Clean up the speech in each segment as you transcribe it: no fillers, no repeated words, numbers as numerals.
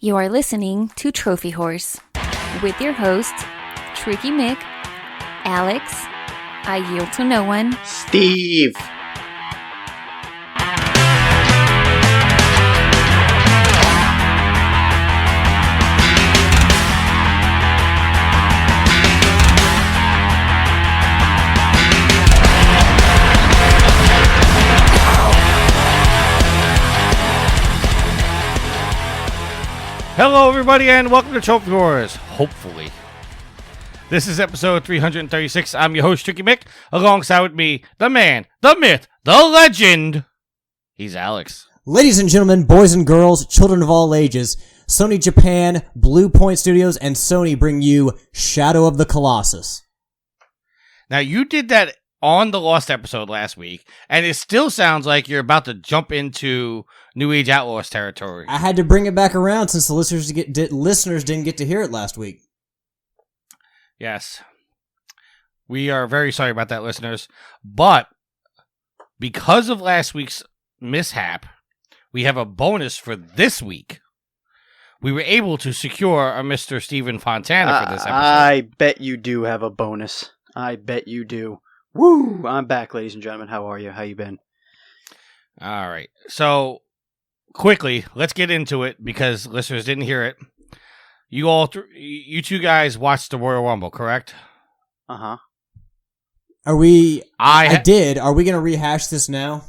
You are listening to Trophy Horse with your hosts, Tricky Mick, Alex, I Yield to No One, Steve. Hello, everybody, and welcome to Trophy Horse. Hopefully. This is episode 336. I'm your host, Tricky Mick. Alongside with me, the man, the myth, the legend. He's Alex. Ladies and gentlemen, boys and girls, children of all ages, Sony Japan, Blue Point Studios, and Sony bring you Shadow of the Colossus. Now, you did that on the Lost episode last week, and it still sounds like you're about to jump into New Age Outlaws territory. I had to bring it back around since the listeners didn't get to hear it last week. Yes. We are very sorry about that, listeners. But because of last week's mishap, we have a bonus for this week. We were able to secure a Mr. Stephen Fontana for this episode. I bet you do have a bonus. I bet you do. Woo! I'm back, ladies and gentlemen. How are you? How you been? All right. So, quickly, let's get into it because listeners didn't hear it. You two guys watched the Royal Rumble, correct? Uh-huh. Are we... I did. Are we going to rehash this now?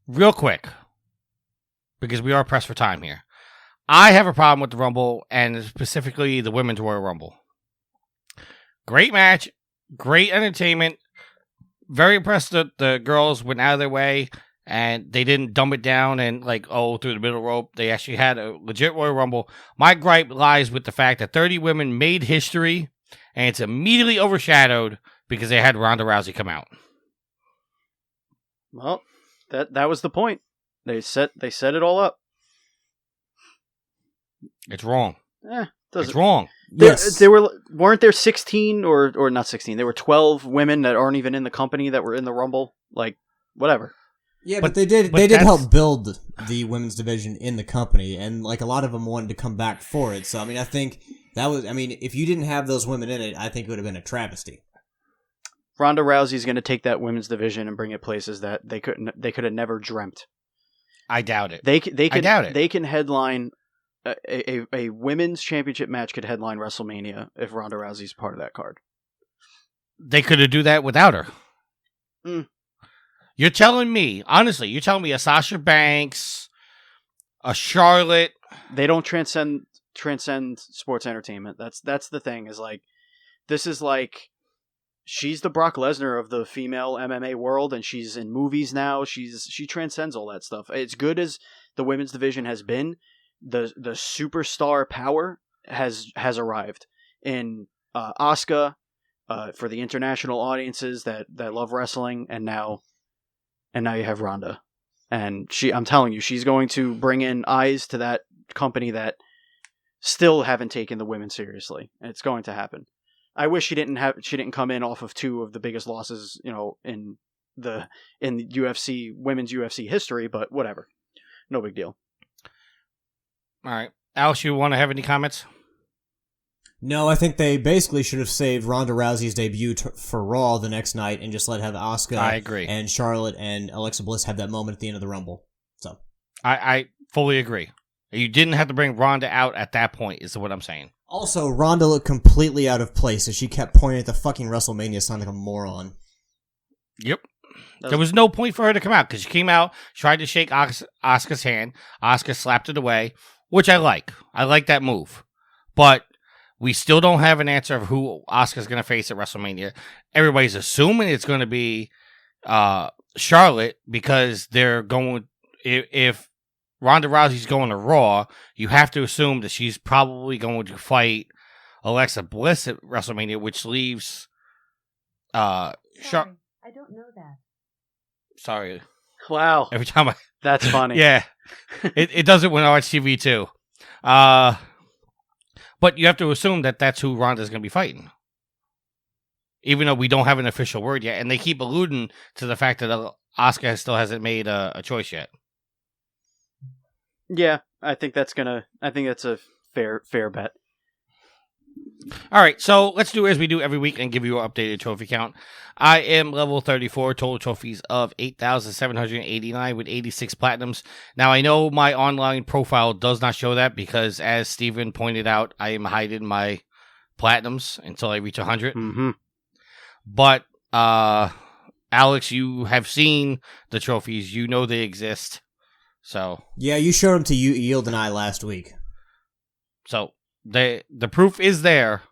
Real quick, because we are pressed for time here. I have a problem with the Rumble, and specifically the Women's Royal Rumble. Great match, great entertainment. Very impressed that the girls went out of their way, and they didn't dumb it down and, through the middle rope. They actually had a legit Royal Rumble. My gripe lies with the fact that 30 women made history, and it's immediately overshadowed because they had Ronda Rousey come out. Well, that was the point. They set it all up. It's wrong. It's wrong. Yes. Weren't there 16 or not 16? There were 12 women that aren't even in the company that were in the Rumble. Whatever. Yeah, but they did help build the women's division in the company, and a lot of them wanted to come back for it. So I think if you didn't have those women in it, I think it would have been a travesty. Ronda Rousey's going to take that women's division and bring it places that they could have never dreamt. I doubt it. I doubt it. They can headline a women's championship match. Could headline WrestleMania if Ronda Rousey's part of that card. They could have do that without her. Mm. You're telling me, honestly, a Sasha Banks, a Charlotte. They don't transcend sports entertainment. That's the thing. This is she's the Brock Lesnar of the female MMA world, and she's in movies now. She transcends all that stuff. As good as the women's division has been, the superstar power has arrived in Asuka for the international audiences that love wrestling, and now you have Ronda, and I'm telling you, she's going to bring in eyes to that company that still haven't taken the women seriously. It's going to happen. I wish she didn't come in off of two of the biggest losses, in the UFC women's UFC history, but whatever, no big deal. All right, Alex, you want to have any comments? No, I think they basically should have saved Ronda Rousey's debut for Raw the next night and just have Asuka, I agree, and Charlotte and Alexa Bliss have that moment at the end of the Rumble. So I fully agree. You didn't have to bring Ronda out at that point, is what I'm saying. Also, Ronda looked completely out of place as she kept pointing at the fucking WrestleMania sign like a moron. Yep. There was no point for her to come out because she came out, tried to shake Asuka's hand. Asuka slapped it away, which I like. I like that move. But we still don't have an answer of who Asuka's going to face at WrestleMania. Everybody's assuming it's going to be Charlotte because they're going... If Ronda Rousey's going to Raw, you have to assume that she's probably going to fight Alexa Bliss at WrestleMania, which leaves I don't know that. Sorry. Wow. Every time That's funny. Yeah. It does it when I watch TV too. But you have to assume that that's who Ronda's going to be fighting. Even though we don't have an official word yet, and they keep alluding to the fact that Asuka still hasn't made a choice yet. Yeah, I think that's a fair bet. All right, so let's do as we do every week and give you an updated trophy count. I am level 34, total trophies of 8,789 with 86 platinums. Now, I know my online profile does not show that because, as Steven pointed out, I am hiding my platinums until I reach 100. Mm-hmm. But, Alex, you have seen the trophies. You know they exist. So yeah, you showed them to Yield and I last week. So the proof is there,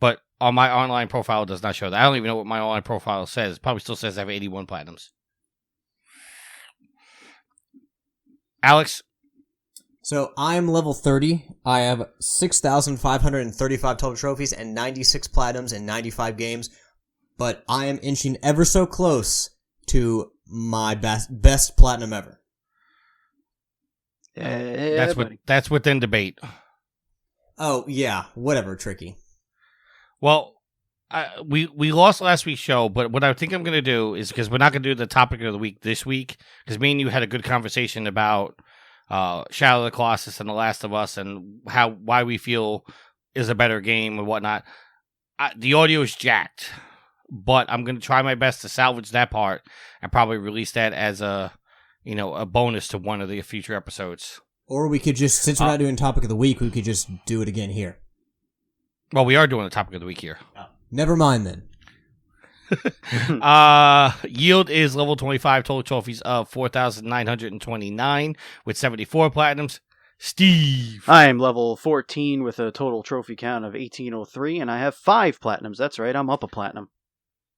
but on my online profile it does not show that. I don't even know what my online profile says. It probably still says I have 81 platinums. Alex? So I'm level 30. I have 6,535 total trophies and 96 platinums in 95 games. But I am inching ever so close to my best platinum ever. That's within debate. Oh, yeah. Whatever, Tricky. Well, we lost last week's show, but what I think I'm going to do is, because we're not going to do the topic of the week this week, because me and you had a good conversation about Shadow of the Colossus and The Last of Us and why we feel is a better game and whatnot. The audio is jacked, but I'm going to try my best to salvage that part and probably release that as a bonus to one of the future episodes. Or we could just, since we're not doing topic of the week, we could just do it again here. Well, we are doing the topic of the week here. Oh. Never mind then. Yield is level 25, total trophies of 4,929 with 74 platinums. Steve. I am level 14 with a total trophy count of 1,803, and I have 5 platinums. That's right, I'm up a platinum.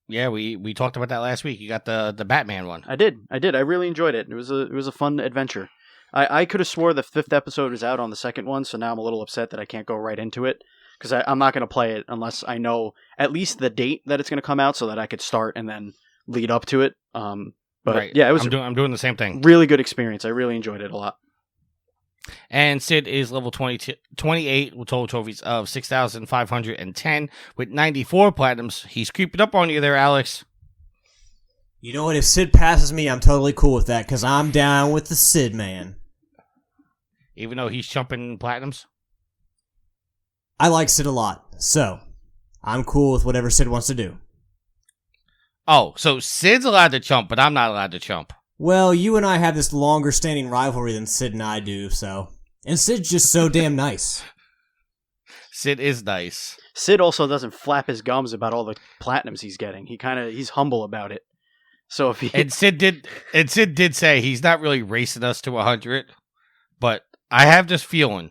Yeah, we talked about that last week. You got the Batman one. I did. I really enjoyed it. It was a fun adventure. I could have swore the 5th episode was out on the second one, so now I'm a little upset that I can't go right into it, because I'm not going to play it unless I know at least the date that it's going to come out, so that I could start and then lead up to it. But right. Yeah, it was. I'm doing the same thing. Really good experience. I really enjoyed it a lot. And Sid is level 28 with total trophies of 6,510 with 94 platinums. He's creeping up on you there, Alex. You know what? If Sid passes me, I'm totally cool with that, because I'm down with the Sid man. Even though he's chumping platinums? I like Sid a lot, so I'm cool with whatever Sid wants to do. Oh, so Sid's allowed to chump, but I'm not allowed to chump. Well, you and I have this longer standing rivalry than Sid and I do, so. And Sid's just so damn nice. Sid is nice. Sid also doesn't flap his gums about all the platinums he's getting. He's humble about it. So if he and Sid did say he's not really racing us to 100, but I have this feeling,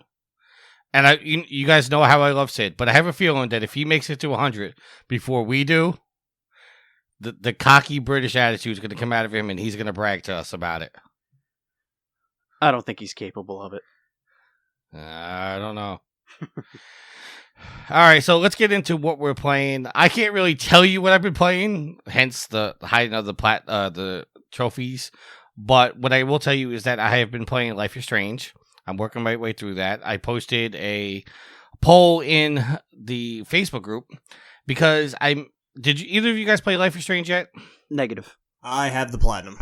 and you guys know how I love Sid, but I have a feeling that if he makes it to 100 before we do, the cocky British attitude is going to come out of him, and he's going to brag to us about it. I don't think he's capable of it. I don't know. All right, so let's get into what we're playing. I can't really tell you what I've been playing, hence the hiding of the trophies. But what I will tell you is that I have been playing Life is Strange. I'm working my way through that. I posted a poll in the Facebook group because did either of you guys play Life is Strange yet? Negative. I have the platinum.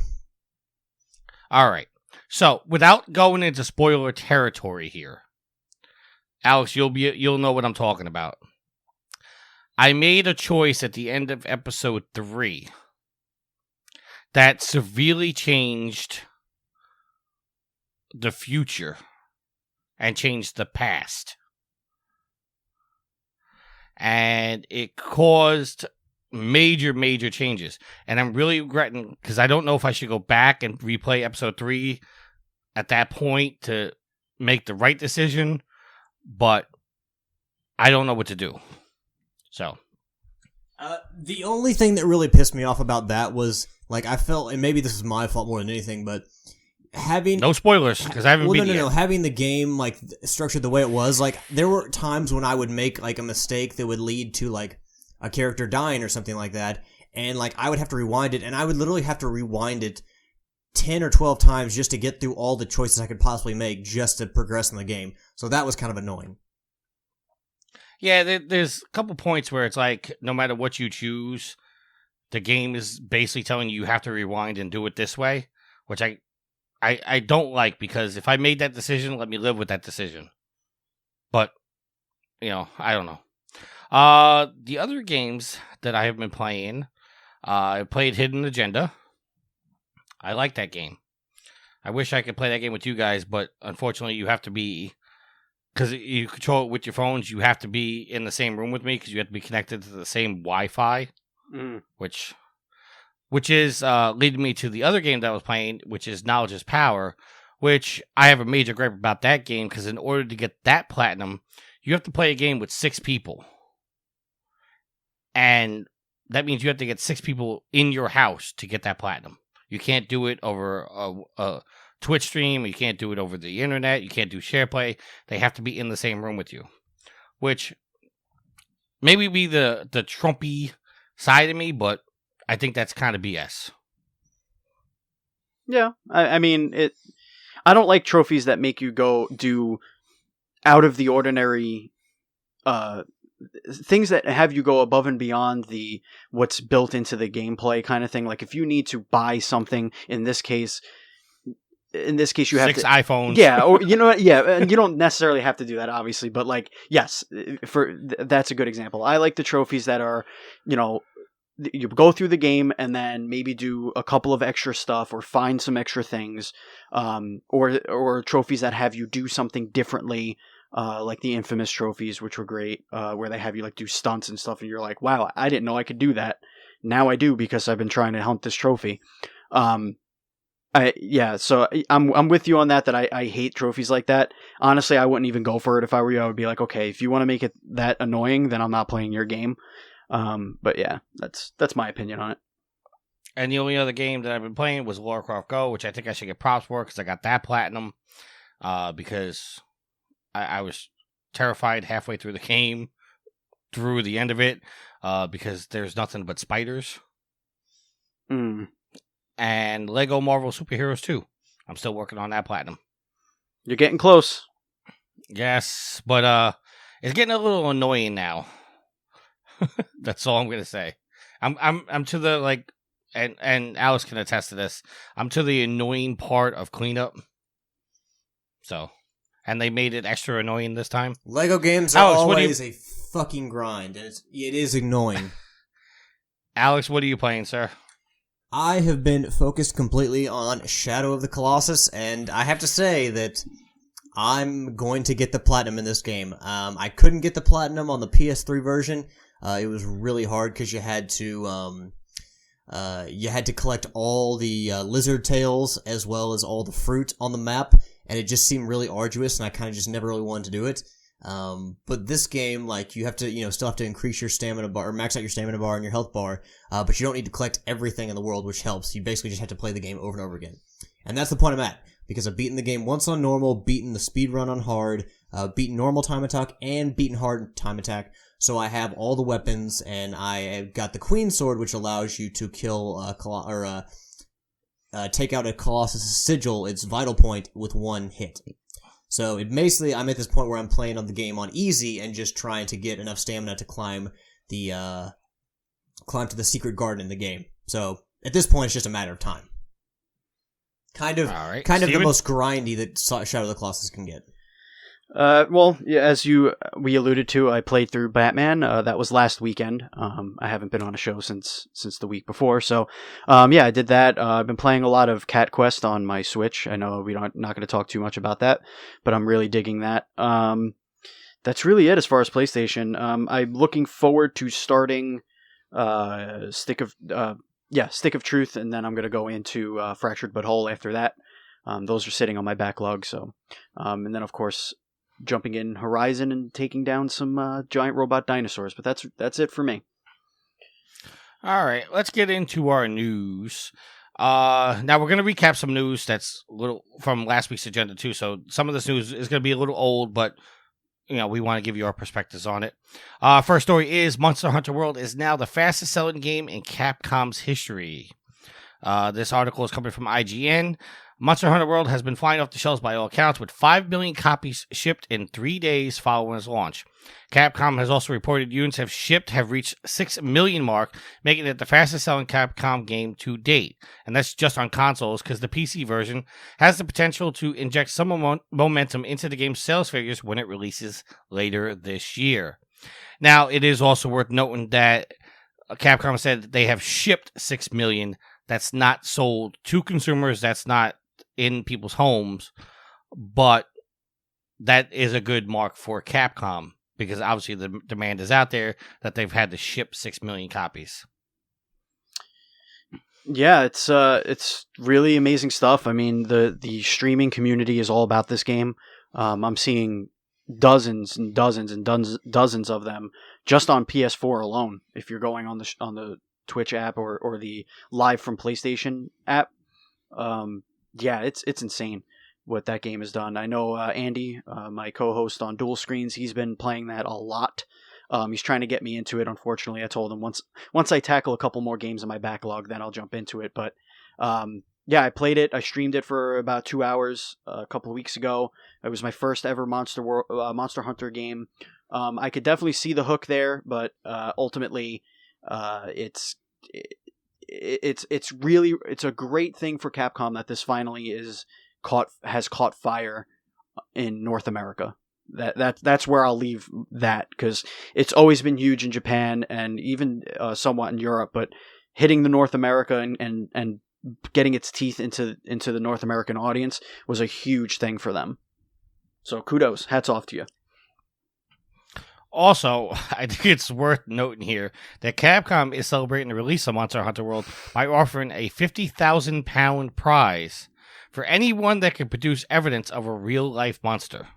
All right. So, without going into spoiler territory here, Alex, you'll know what I'm talking about. I made a choice at the end of episode 3 that severely changed the future and changed the past. And it caused major changes. And I'm really regretting, because I don't know if I should go back and replay episode 3 at that point to make the right decision, but I don't know what to do. So. The only thing that really pissed me off about that was, like, I felt, and maybe this is my fault more than anything, but having... No spoilers, because I haven't beat it yet. Having the game, like, structured the way it was, like, there were times when I would make, like, a mistake that would lead to, like, a character dying or something like that, and, like, I would have to rewind it, and I would literally have to rewind it 10 or 12 times just to get through all the choices I could possibly make just to progress in the game. So that was kind of annoying. Yeah, there's a couple points where it's like, no matter what you choose, the game is basically telling you have to rewind and do it this way, which I I don't like, because if I made that decision, let me live with that decision. But, I don't know. The other games that I have been playing, I played Hidden Agenda. I like that game. I wish I could play that game with you guys, but unfortunately you have to be, because you control it with your phones, you have to be in the same room with me, because you have to be connected to the same Wi-Fi, which is leading me to the other game that I was playing, which is Knowledge is Power, which I have a major gripe about that game, because in order to get that platinum, you have to play a game with 6 people. And that means you have to get 6 people in your house to get that platinum. You can't do it over a Twitch stream. You can't do it over the internet. You can't do share play. They have to be in the same room with you. Which maybe be the Trumpy side of me, but I think that's kind of BS. Yeah, I mean, I don't like trophies that make you go do out of the ordinary things that have you go above and beyond what's built into the gameplay kind of thing. Like if you need to buy something, in this case you have 6 iPhones. Yeah, or and you don't necessarily have to do that, obviously, but like, yes, that's a good example. I like the trophies that are, you go through the game and then maybe do a couple of extra stuff or find some extra things, or trophies that have you do something differently, like the infamous trophies, which were great, where they have you like do stunts and stuff, and you're like, wow, I didn't know I could do that. Now I do, because I've been trying to hunt this trophy. So I'm with you on that I hate trophies like that. Honestly, I wouldn't even go for it if I were you. I would be like, okay, if you want to make it that annoying, then I'm not playing your game. But yeah, that's my opinion on it. And the only other game that I've been playing was Lara Croft Go, which I think I should get props for, because I got that platinum, because I was terrified halfway through the game, through the end of it, because there's nothing but spiders. And Lego Marvel Superheroes 2. I'm still working on that platinum. You're getting close. Yes, but it's getting a little annoying now. That's all I'm gonna say. I'm to the like, and Alice can attest to this. I'm to the annoying part of cleanup. So, and they made it extra annoying this time. Lego games are always a fucking grind, and it is annoying. Alex, what are you playing, sir? I have been focused completely on Shadow of the Colossus, and I have to say that I'm going to get the platinum in this game. I couldn't get the platinum on the PS3 version. It was really hard because you had to collect all the lizard tails as well as all the fruit on the map, and it just seemed really arduous, and I kind of just never really wanted to do it. But this game, like, you have to, still have to increase your stamina bar, or max out your stamina bar and your health bar, but you don't need to collect everything in the world, which helps. You basically just have to play the game over and over again. And that's the point I'm at, because I've beaten the game once on normal, beaten the speed run on hard, beaten normal time attack, and beaten hard time attack, so I have all the weapons, and I got the Queen Sword, which allows you to kill, take out a Colossus' sigil, its vital point, with one hit. So basically, I'm at this point where I'm playing on the game on easy and just trying to get enough stamina to climb to the secret garden in the game. So at this point, it's just a matter of time. Kind of the most grindy that Shadow of the Colossus can get. Well, yeah, as we alluded to, I played through Batman. That was last weekend. I haven't been on a show since the week before, so yeah, I did that. I've been playing a lot of Cat Quest on my Switch. I know we're not going to talk too much about that, but I'm really digging that. That's really it as far as PlayStation. I'm looking forward to starting Stick of Truth, and then I'm going to go into Fractured But Whole after that. Those are sitting on my backlog. So, and then of course, jumping in Horizon and taking down some giant robot dinosaurs. But that's it for me. All right, let's get into our news. Now we're going to recap some news that's a little from last week's agenda too. So some of this news is going to be a little old, but we want to give you our perspectives on it. First story is Monster Hunter World is now the fastest selling game in Capcom's history. This article is coming from IGN. Monster Hunter World has been flying off the shelves by all accounts, with 5 million copies shipped in 3 days following its launch. Capcom has also reported units have reached 6 million mark, making it the fastest selling Capcom game to date. And that's just on consoles, because the PC version has the potential to inject some momentum into the game's sales figures when it releases later this year. Now, it is also worth noting that Capcom said that they have shipped 6 million. That's not sold to consumers. That's not in people's homes. But that is a good mark for Capcom, because obviously the demand is out there that they've had to ship 6 million copies. Yeah, it's really amazing stuff. I mean, the streaming community is all about this game. I'm seeing dozens and dozens and dozens of them just on PS4 alone. If you're going on the Twitch app or the Live from PlayStation app, yeah, it's insane what that game has done. I know Andy, my co-host on Dual Screens, he's been playing that a lot. He's trying to get me into it. Unfortunately, I told him once I tackle a couple more games in my backlog, then I'll jump into it. But yeah, I played it. I streamed it for about 2 hours a couple of weeks ago. It was my first ever Monster Hunter game. I could definitely see the hook there, but ultimately, it's a great thing for Capcom that this finally has caught fire in North America. That's where I'll leave that, because it's always been huge in Japan and even somewhat in Europe, but hitting the North America and getting its teeth into the North American audience was a huge thing for them. So kudos, hats off to you. Also, I think it's worth noting here that Capcom is celebrating the release of Monster Hunter World by offering a £50,000 prize for anyone that can produce evidence of a real-life monster.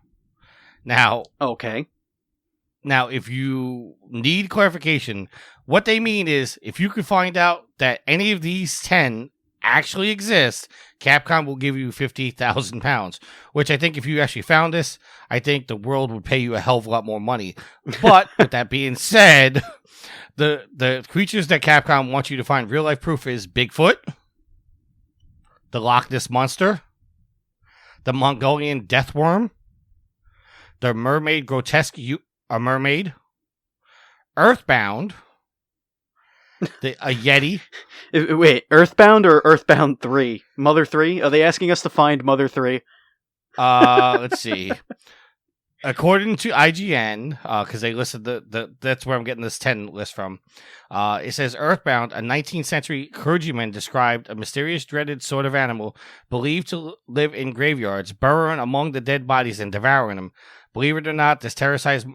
Now, okay. Now, if you need clarification, what they mean is if you can find out that any of these 10 actually exist, Capcom will give you £50,000, which I think if you actually found this, I think the world would pay you a hell of a lot more money. But with that being said, the creatures that Capcom wants you to find real life proof is Bigfoot, the Loch Ness Monster, the Mongolian Deathworm, the Mermaid Grotesque a Mermaid, Earthbound, a Yeti. Wait, Earthbound or Earthbound 3? Mother 3? Are they asking us to find Mother 3? Let's see. According to IGN, because they listed that's where I'm getting this 10 list from. It says Earthbound, a 19th century clergyman described a mysterious, dreaded sort of animal believed to live in graveyards, burrowing among the dead bodies and devouring them. Believe it or not, this terror-sized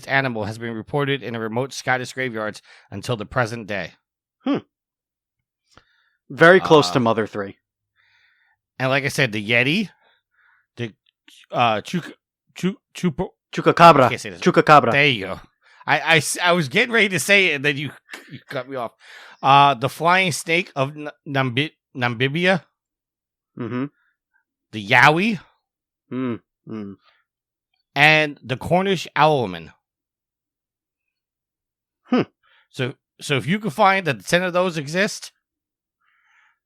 animal has been reported in a remote Scottish graveyards until the present day. Very close to Mother 3. And like I said, the Yeti, the Chupacabra. Chupacabra. There you go. I was getting ready to say it, and then you cut me off. The flying snake of Namibia. Mm-hmm. The Yowie. Mm-hmm. And the Cornish owlman. So if you can find that 10 of those exist,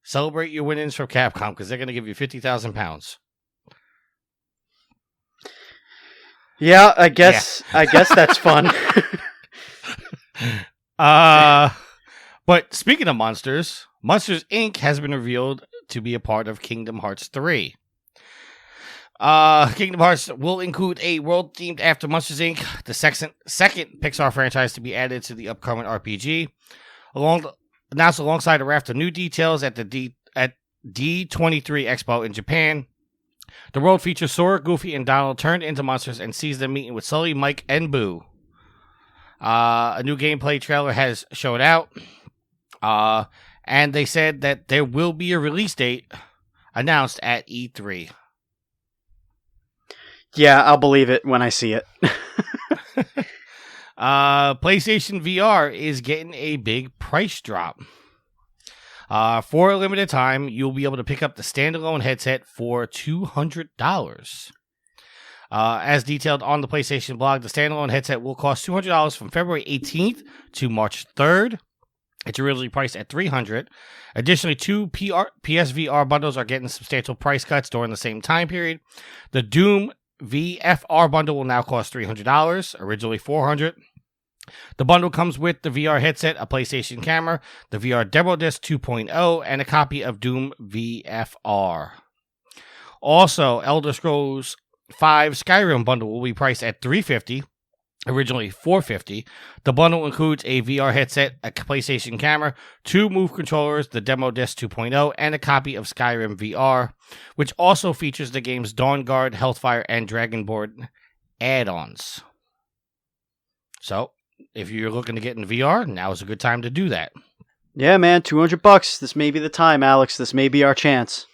celebrate your winnings from Capcom, because they're going to give you £50,000. Yeah, I guess that's fun. But speaking of monsters, Monsters Inc. has been revealed to be a part of Kingdom Hearts 3. Kingdom Hearts will include a world themed after Monsters Inc., the second Pixar franchise to be added to the upcoming RPG. Announced alongside a raft of new details at the D23 Expo in Japan. The world features Sora, Goofy, and Donald turned into monsters and sees them meeting with Sully, Mike, and Boo. A new gameplay trailer has showed out. And they said that there will be a release date announced at E3. Yeah, I'll believe it when I see it. PlayStation VR is getting a big price drop. For a limited time, you'll be able to pick up the standalone headset for $200. As detailed on the PlayStation blog, the standalone headset will cost $200 from February 18th to March 3rd. It's originally priced at $300. Additionally, two PSVR bundles are getting substantial price cuts during the same time period. The Doom VFR bundle will now cost $300, originally $400. The bundle comes with the VR headset, a PlayStation camera, the VR Demo Disc 2.0, and a copy of Doom VFR. Also, Elder Scrolls 5 Skyrim bundle will be priced at $350. Originally $450. The bundle includes a VR headset, a PlayStation camera, 2 Move controllers, the Demo Disc 2.0, and a copy of Skyrim VR, which also features the game's Dawn Guard, Hellfire, and Dragonborn add-ons. So, if you're looking to get in VR, now is a good time to do that. Yeah, man, $200. This may be the time, Alex. This may be our chance.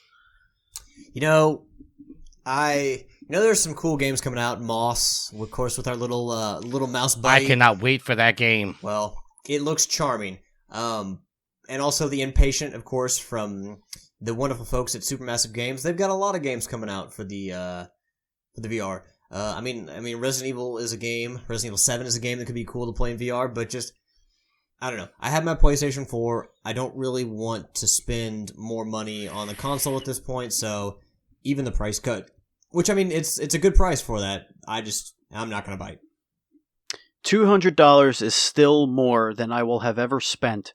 There's some cool games coming out. Moss, of course, with our little mouse buddy. I cannot wait for that game. Well, it looks charming. And also the Impatient, of course, from the wonderful folks at Supermassive Games. They've got a lot of games coming out for the VR. I mean, Resident Evil is a game. Resident Evil 7 is a game that could be cool to play in VR, but just, I don't know. I have my PlayStation 4. I don't really want to spend more money on the console at this point, so even the price cut, which, I mean, it's a good price for that. I'm not going to bite. $200 is still more than I will have ever spent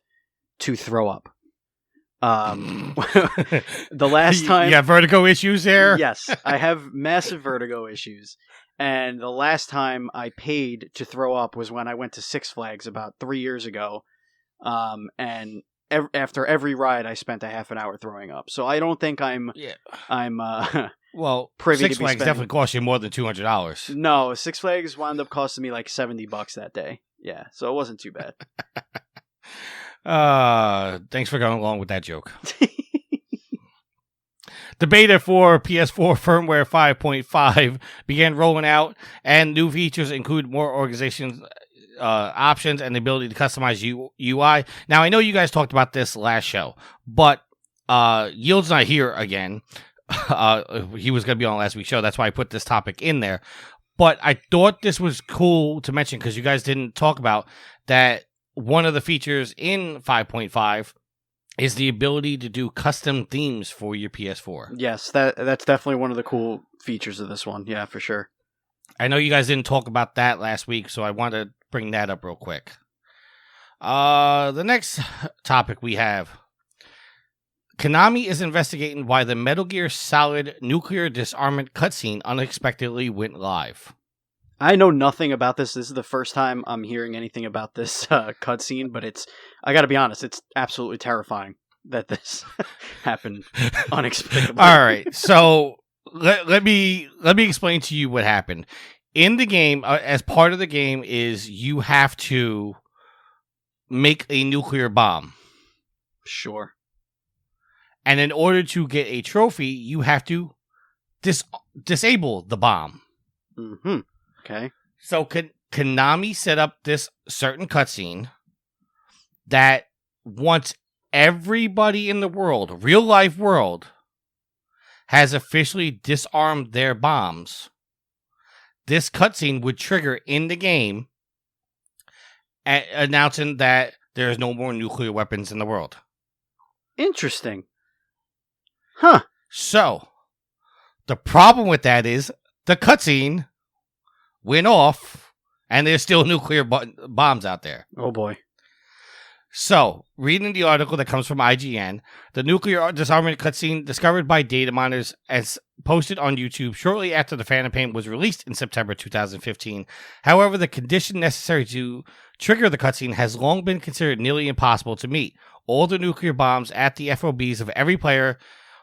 to throw up. The last time... You got vertigo issues there? Yes, I have massive vertigo issues. And the last time I paid to throw up was when I went to Six Flags about 3 years ago. And after every ride, I spent a half an hour throwing up. So I don't think I'm well, privy Six to be Flags spending. Definitely cost you more than $200. No, Six Flags wound up costing me like $70 that day. Yeah, so it wasn't too bad. Thanks for going along with that joke. The beta for PS4 firmware 5.5 began rolling out, and new features include more organization options and the ability to customize UI. Now, I know you guys talked about this last show, but Yield's not here again. He was going to be on last week's show. That's why I put this topic in there. But I thought this was cool to mention because you guys didn't talk about that. One of the features in 5.5 is the ability to do custom themes for your PS4. Yes, that's definitely one of the cool features of this one. Yeah, for sure. I know you guys didn't talk about that last week, so I want to bring that up real quick. The next topic we have. Konami is investigating why the Metal Gear Solid nuclear disarmament cutscene unexpectedly went live. I know nothing about this. This is the first time I'm hearing anything about this cutscene, but I gotta be honest, it's absolutely terrifying that this happened unexpectedly. All right, so let me explain to you what happened. In the game, as part of the game, is you have to make a nuclear bomb. Sure. And in order to get a trophy, you have to disable the bomb. Mm-hmm. Okay. So Konami set up this certain cutscene that once everybody in the world, real life world, has officially disarmed their bombs, this cutscene would trigger in the game announcing that there is no more nuclear weapons in the world. Interesting. Huh. So, the problem with that is the cutscene went off, and there's still nuclear bombs out there. Oh, boy. So, reading the article that comes from IGN, the nuclear disarmament cutscene discovered by data miners as posted on YouTube shortly after the Phantom Pain was released in September 2015. However, the condition necessary to trigger the cutscene has long been considered nearly impossible to meet. All the nuclear bombs at the FOBs of every player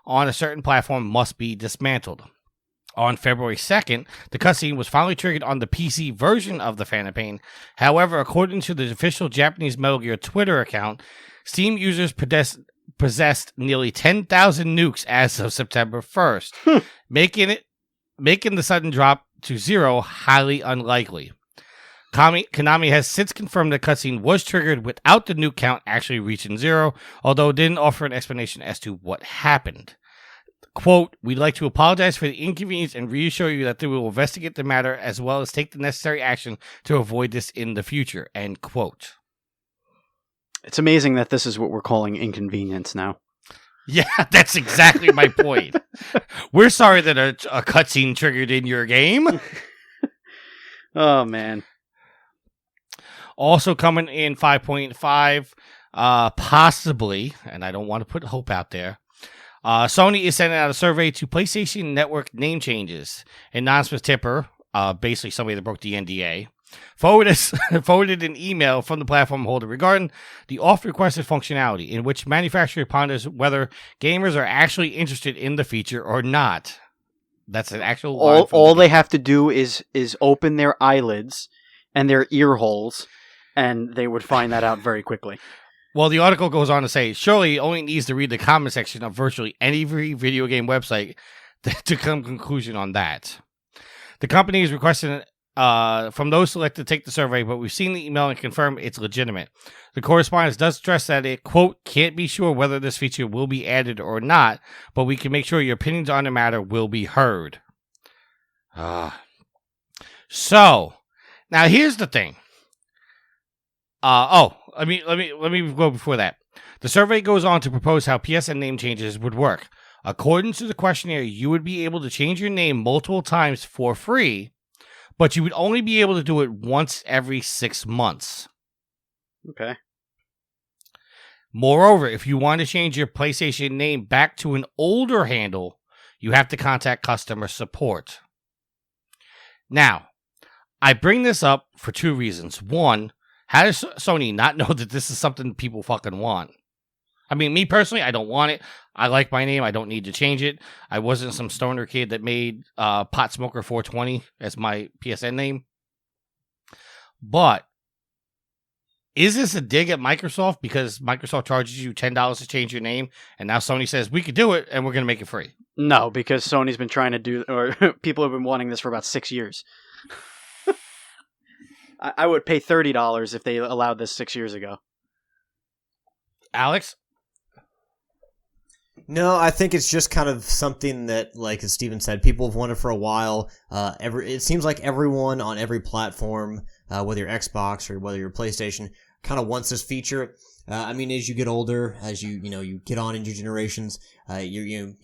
on a certain platform must be dismantled. On February 2nd, the cutscene was finally triggered on the PC version of the Phantom Pain. However, according to the official Japanese Metal Gear Twitter account, Steam users possessed nearly 10,000 nukes as of September 1st, making the sudden drop to zero highly unlikely. Konami has since confirmed the cutscene was triggered without the nuke count actually reaching zero, although it didn't offer an explanation as to what happened. Quote, "We'd like to apologize for the inconvenience and reassure you that they will investigate the matter as well as take the necessary action to avoid this in the future." End quote. It's amazing that this is what we're calling inconvenience now. Yeah, that's exactly my point. We're sorry that a cutscene triggered in your game. Oh, man. Also coming in 5.5, possibly, and I don't want to put hope out there, Sony is sending out a survey to PlayStation Network name changes. Announcement tipper, basically somebody that broke the NDA, forwarded an email from the platform holder regarding the oft-requested functionality in which manufacturer ponders whether gamers are actually interested in the feature or not. That's an actual line from all they have to do is open their eyelids and their ear holes, and they would find that out very quickly. Well, the article goes on to say, surely only needs to read the comment section of virtually any video game website to come to a conclusion on that. The company is requesting from those selected to take the survey, but we've seen the email and confirm it's legitimate. The correspondence does stress that it, quote, can't be sure whether this feature will be added or not, but we can make sure your opinions on the matter will be heard. So, now here's the thing. Let me go before that. The survey goes on to propose how PSN name changes would work. According to the questionnaire, you would be able to change your name multiple times for free, but you would only be able to do it once every 6 months. Okay. Moreover, if you want to change your PlayStation name back to an older handle, you have to contact customer support. Now, I bring this up for two reasons. One, how does Sony not know that this is something people fucking want? I mean, me personally, I don't want it. I like my name. I don't need to change it. I wasn't some stoner kid that made Pot Smoker 420 as my PSN name. But is this a dig at Microsoft because Microsoft charges you $10 to change your name, and now Sony says we could do it and we're going to make it free? No, because Sony's been trying to do, or people have been wanting this for about 6 years. I would pay $30 if they allowed this 6 years ago. Alex? No, I think it's just kind of something that, like as Steven said, people have wanted for a while. It seems like everyone on every platform, whether you're Xbox or whether you're PlayStation, kind of wants this feature. I mean, as you get older, as you get on into generations, you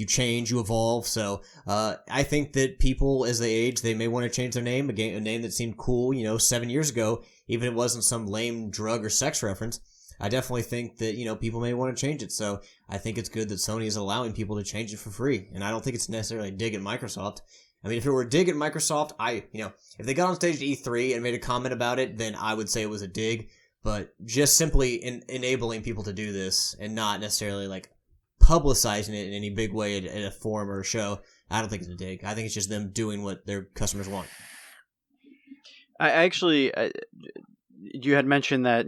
change, you evolve. So, I think that people, as they age, they may want to change their name, a name that seemed cool, 7 years ago, even if it wasn't some lame drug or sex reference. I definitely think that, people may want to change it. So I think it's good that Sony is allowing people to change it for free. And I don't think it's necessarily a dig at Microsoft. I mean, if it were a dig at Microsoft, if they got on stage at E3 and made a comment about it, then I would say it was a dig. But just simply enabling people to do this and not necessarily like publicizing it in any big way at a forum or a show, I don't think it's a dig. I think it's just them doing what their customers want. I actually, you had mentioned that,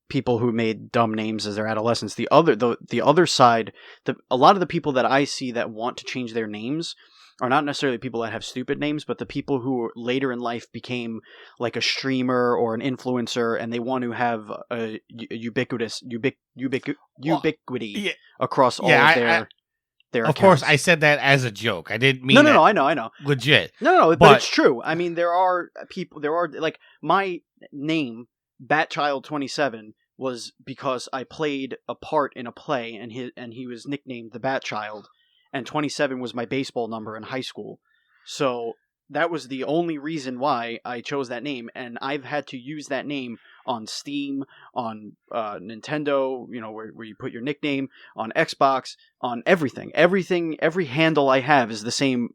people who made dumb names as their adolescents. The other side, a lot of the people that I see that want to change their names are not necessarily people that have stupid names, but the people who later in life became like a streamer or an influencer, and they want to have a ubiquity across all of their of accounts. course, I said that as a joke. I didn't mean No, I know. Legit. No, but it's true. I mean, there are like my name, Batchild27, was because I played a part in a play, and he was nicknamed the Batchild, and 27 was my baseball number in high school. So that was the only reason why I chose that name, and I've had to use that name on Steam, on Nintendo, where you put your nickname, on Xbox, on everything. Every handle I have is the same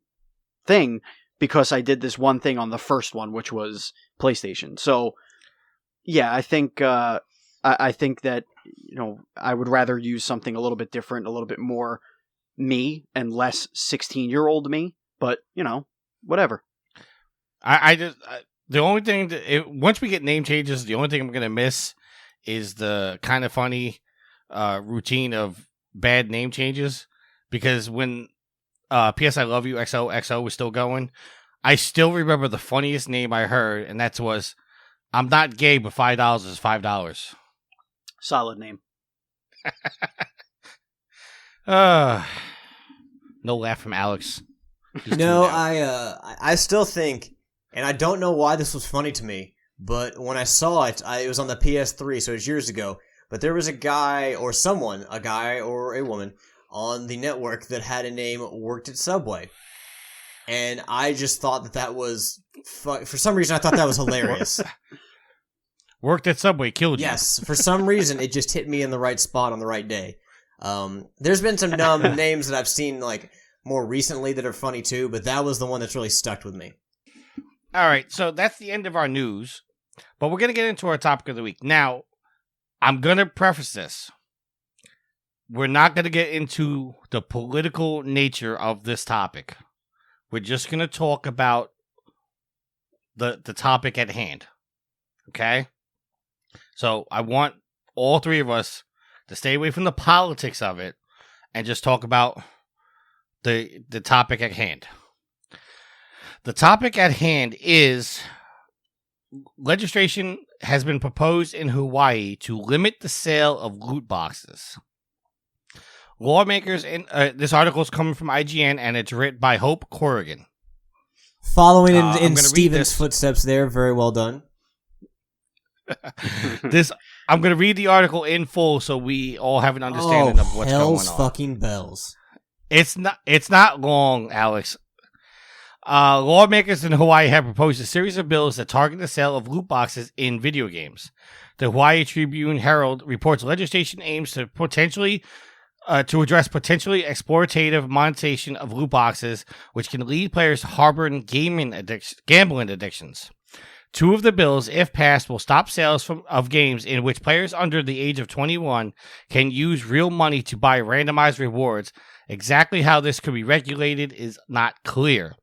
thing because I did this one thing on the first one, which was PlayStation. So yeah, I think that I would rather use something a little bit different, a little bit more me and less 16-year-old me. But whatever. The only thing once we get name changes, the only thing I'm gonna miss is the kind of funny routine of bad name changes. Because when PS I Love You XOXO was still going, I still remember the funniest name I heard, and that was, I'm not gay, but $5 is $5. Solid name. No laugh from Alex. No, I still think, and I don't know why this was funny to me, but when I saw it, it was on the PS3, so it was years ago, but there was a guy or a woman on the network that had a name worked at Subway. And I just thought that was, for some reason, I thought that was hilarious. Worked at Subway, killed you. Yes, for some reason, it just hit me in the right spot on the right day. There's been some dumb names that I've seen like more recently that are funny too, but that was the one that's really stuck with me. All right, so that's the end of our news, but we're going to get into our topic of the week. Now, I'm going to preface this. We're not going to get into the political nature of this topic. We're just going to talk about the topic at hand. Okay? So I want all three of us to stay away from the politics of it and just talk about the topic at hand. The topic at hand is legislation has been proposed in Hawaii to limit the sale of loot boxes. Lawmakers in this article is coming from IGN and it's written by Hope Corrigan. Following in Steven's footsteps there, very well done. I'm going to read the article in full so we all have an understanding of what's going on. Hell's fucking bells. It's not long, Alex. Lawmakers in Hawaii have proposed a series of bills that target the sale of loot boxes in video games. The Hawaii Tribune Herald reports legislation aims to to address potentially exploitative monetization of loot boxes, which can lead players to harboring gambling addictions. Two of the bills, if passed, will stop sales of games in which players under the age of 21 can use real money to buy randomized rewards. Exactly how this could be regulated is not clear.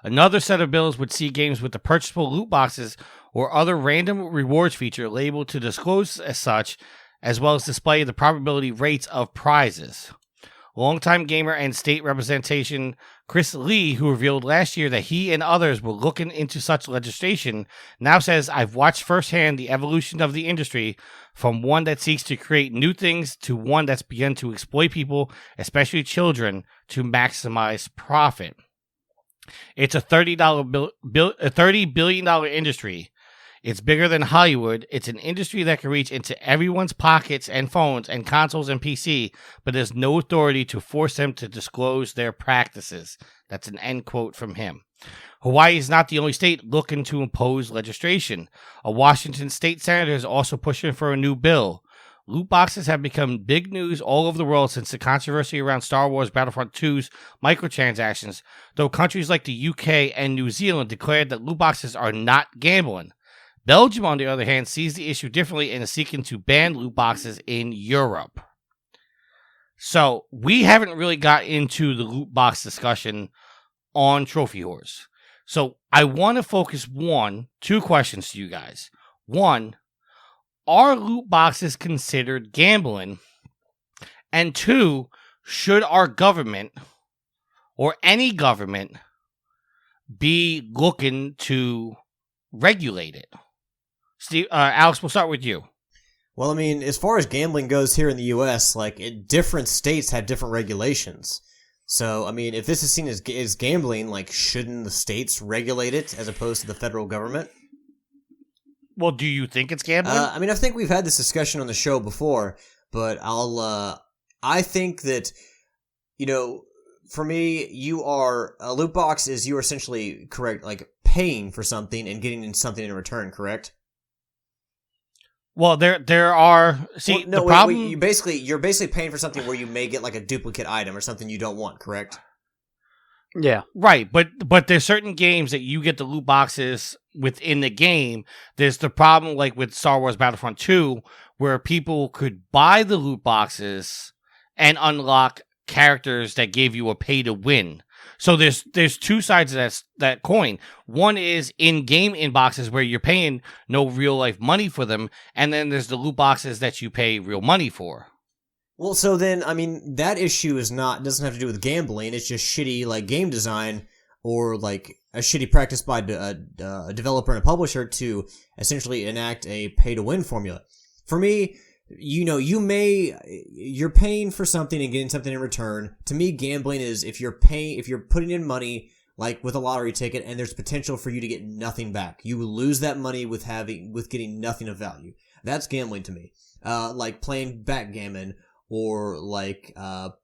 Another set of bills would see games with the purchasable loot boxes or other random rewards feature labeled to disclose as such, as well as display the probability rates of prizes. Longtime gamer and state representation Chris Lee, who revealed last year that he and others were looking into such legislation, now says, "I've watched firsthand the evolution of the industry from one that seeks to create new things to one that's begun to exploit people, especially children, to maximize profit." It's a $30 billion industry. It's bigger than Hollywood. It's an industry that can reach into everyone's pockets and phones and consoles and PC, but there's no authority to force them to disclose their practices. That's an end quote from him. Hawaii is not the only state looking to impose legislation. A Washington state senator is also pushing for a new bill. Loot boxes have become big news all over the world since the controversy around Star Wars Battlefront 2's microtransactions, though countries like the UK and New Zealand declared that loot boxes are not gambling. Belgium, on the other hand, sees the issue differently and is seeking to ban loot boxes in Europe. So, we haven't really got into the loot box discussion on Trophy Horse. So, I want to focus two questions to you guys. One, are loot boxes considered gambling? And two, should our government, or any government, be looking to regulate it? Steve, Alex, we'll start with you. Well, I mean, as far as gambling goes here in the U.S., different states have different regulations. So, I mean, if this is seen as gambling, shouldn't the states regulate it as opposed to the federal government? Well, do you think it's gambling? I mean, I think we've had this discussion on the show before, but I think that, for me, a loot box is you are essentially correct, paying for something and getting something in return, correct? Well, there are. See, well, no, the problem. You're basically paying for something where you may get a duplicate item or something you don't want, correct? Yeah, right. But there's certain games that you get the loot boxes within the game. There's the problem, with Star Wars Battlefront 2, where people could buy the loot boxes and unlock characters that gave you a pay to win. So there's two sides of that coin. One is in-game inboxes where you're paying no real-life money for them, and then there's the loot boxes that you pay real money for. Well, so then, I mean, that issue doesn't have to do with gambling. It's just shitty, game design or, a shitty practice by a developer and a publisher to essentially enact a pay-to-win formula. For me, you're paying for something and getting something in return. To me, gambling is if you're putting in money, with a lottery ticket, and there's potential for you to get nothing back. You lose that money with getting nothing of value. That's gambling to me. Like playing backgammon or like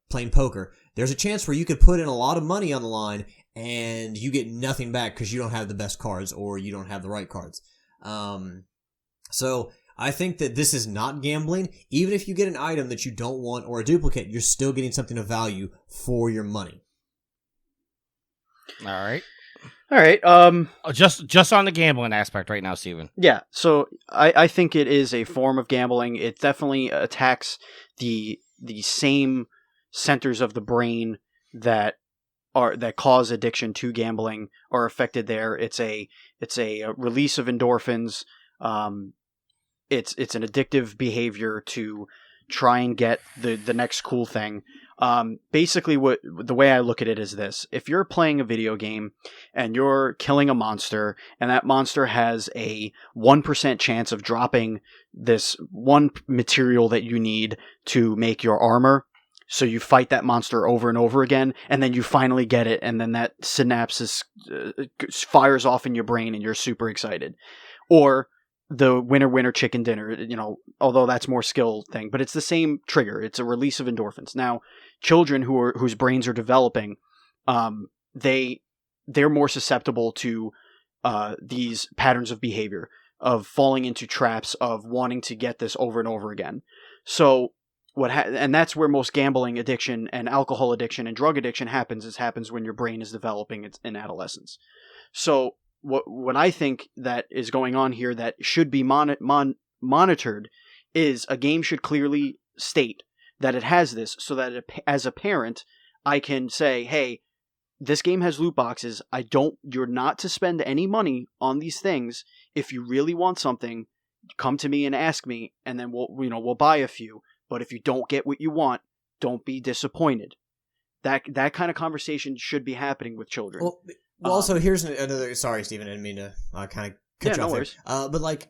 playing poker. There's a chance where you could put in a lot of money on the line and you get nothing back because you don't have the best cards or you don't have the right cards. So I think that this is not gambling. Even if you get an item that you don't want or a duplicate, you're still getting something of value for your money. All right. Just on the gambling aspect right now, Steven. Yeah, so I think it is a form of gambling. It definitely attacks the same centers of the brain that cause addiction to gambling are affected there. It's a release of endorphins. It's an addictive behavior to try and get the next cool thing. Basically, the way I look at it is this: if you're playing a video game and you're killing a monster, and that monster has a 1% chance of dropping this one material that you need to make your armor, so you fight that monster over and over again, and then you finally get it, and then that synapses fires off in your brain, and you're super excited. Or the winner chicken dinner, although that's more skill thing, but it's the same trigger. It's a release of endorphins. Now, children whose brains are developing, they're more susceptible to these patterns of behavior, of falling into traps, of wanting to get this over and over again. So and that's where most gambling addiction and alcohol addiction and drug addiction happens when your brain is developing in adolescence. So what I think that is going on here that should be monitored is a game should clearly state that it has this, so that as a parent, I can say, hey, this game has loot boxes. You're not to spend any money on these things. If you really want something, come to me and ask me, and then we'll buy a few. But if you don't get what you want, don't be disappointed. That kind of conversation should be happening with children. Well, also, here's another... Sorry, Steven, I didn't mean to kind of cut you off there. But,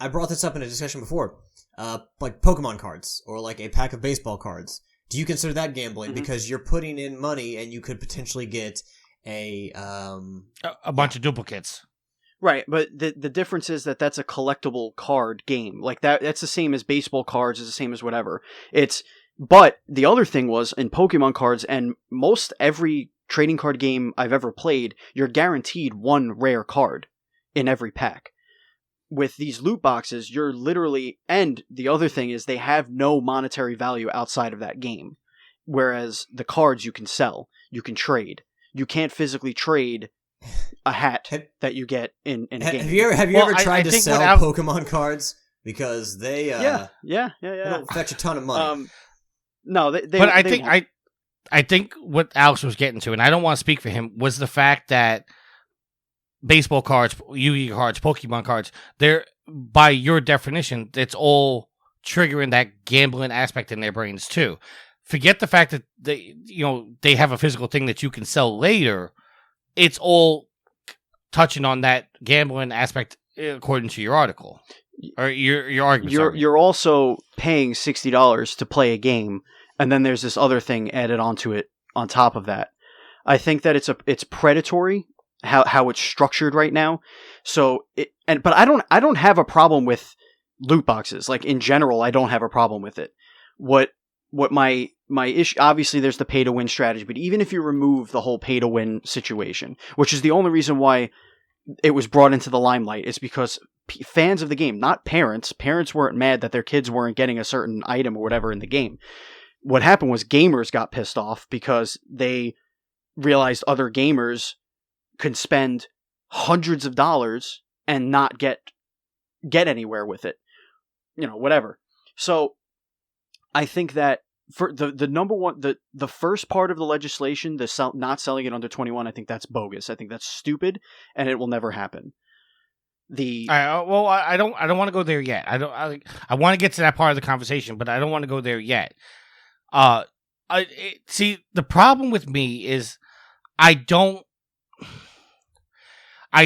I brought this up in a discussion before. Like Pokemon cards, or like a pack of baseball cards. Do you consider that gambling? Mm-hmm. Because you're putting in money and you could potentially get a bunch of duplicates. Right, but the difference is that's a collectible card game. Like that's the same as baseball cards, is the same as whatever. But the other thing was, in Pokemon cards and most every trading card game I've ever played, you're guaranteed one rare card in every pack. With these loot boxes, you're literally... And the other thing is they have no monetary value outside of that game. Whereas the cards you can sell, you can trade. You can't physically trade a hat that you get in a game. Have you ever tried to sell Pokemon cards? Because they... Yeah. They don't fetch a ton of money. No, But I think what Alex was getting to, and I don't want to speak for him, was the fact that baseball cards, Yu-Gi-Oh cards, Pokemon cards, they're, by your definition, it's all triggering that gambling aspect in their brains too. Forget the fact that they have a physical thing that you can sell later. It's all touching on that gambling aspect according to your article. Or your argument. You're also paying $60 to play a game, and then there's this other thing added onto it on top of that. I think that it's predatory how it's structured right now. So but I don't have a problem with loot boxes. Like in general, I don't have a problem with it. What my issue, obviously there's the pay to win strategy, but even if you remove the whole pay to win situation, which is the only reason why it was brought into the limelight, is because fans of the game, not parents weren't mad that their kids weren't getting a certain item or whatever in the game. What happened was gamers got pissed off because they realized other gamers could spend hundreds of dollars and not get anywhere with it. Whatever. So I think that for the number one, the first part of the legislation, not selling it under 21, I think that's bogus. I think that's stupid, and it will never happen. I don't want to go there yet. I want to get to that part of the conversation, but I don't want to go there yet. See, the problem with me is I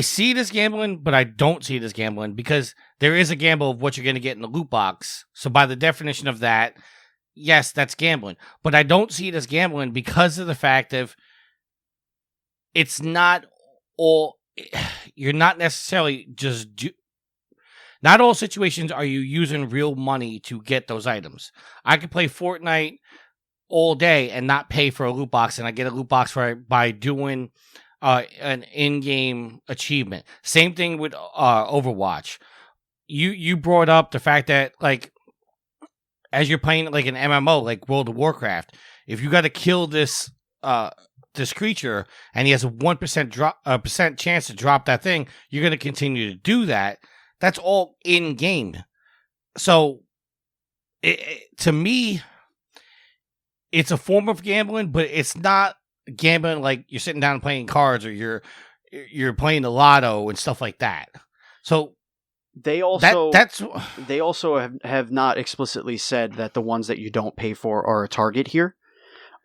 see this gambling, but I don't see this gambling because there is a gamble of what you're going to get in the loot box. So by the definition of that, yes, that's gambling. But I don't see it as gambling because of the fact of it's not all... You're not necessarily just... Not all situations are you using real money to get those items. I could play Fortnite all day and not pay for a loot box, and I get a loot box by doing an in-game achievement. Same thing with Overwatch. You brought up the fact that, like, as you're playing like an MMO, like World of Warcraft, if you got to kill this creature and he has a 1% chance to drop that thing, you're going to continue to do that. That's all in game. So, to me, it's a form of gambling, but it's not gambling like you're sitting down and playing cards or you're playing the lotto and stuff like that. So they also have not explicitly said that the ones that you don't pay for are a target here.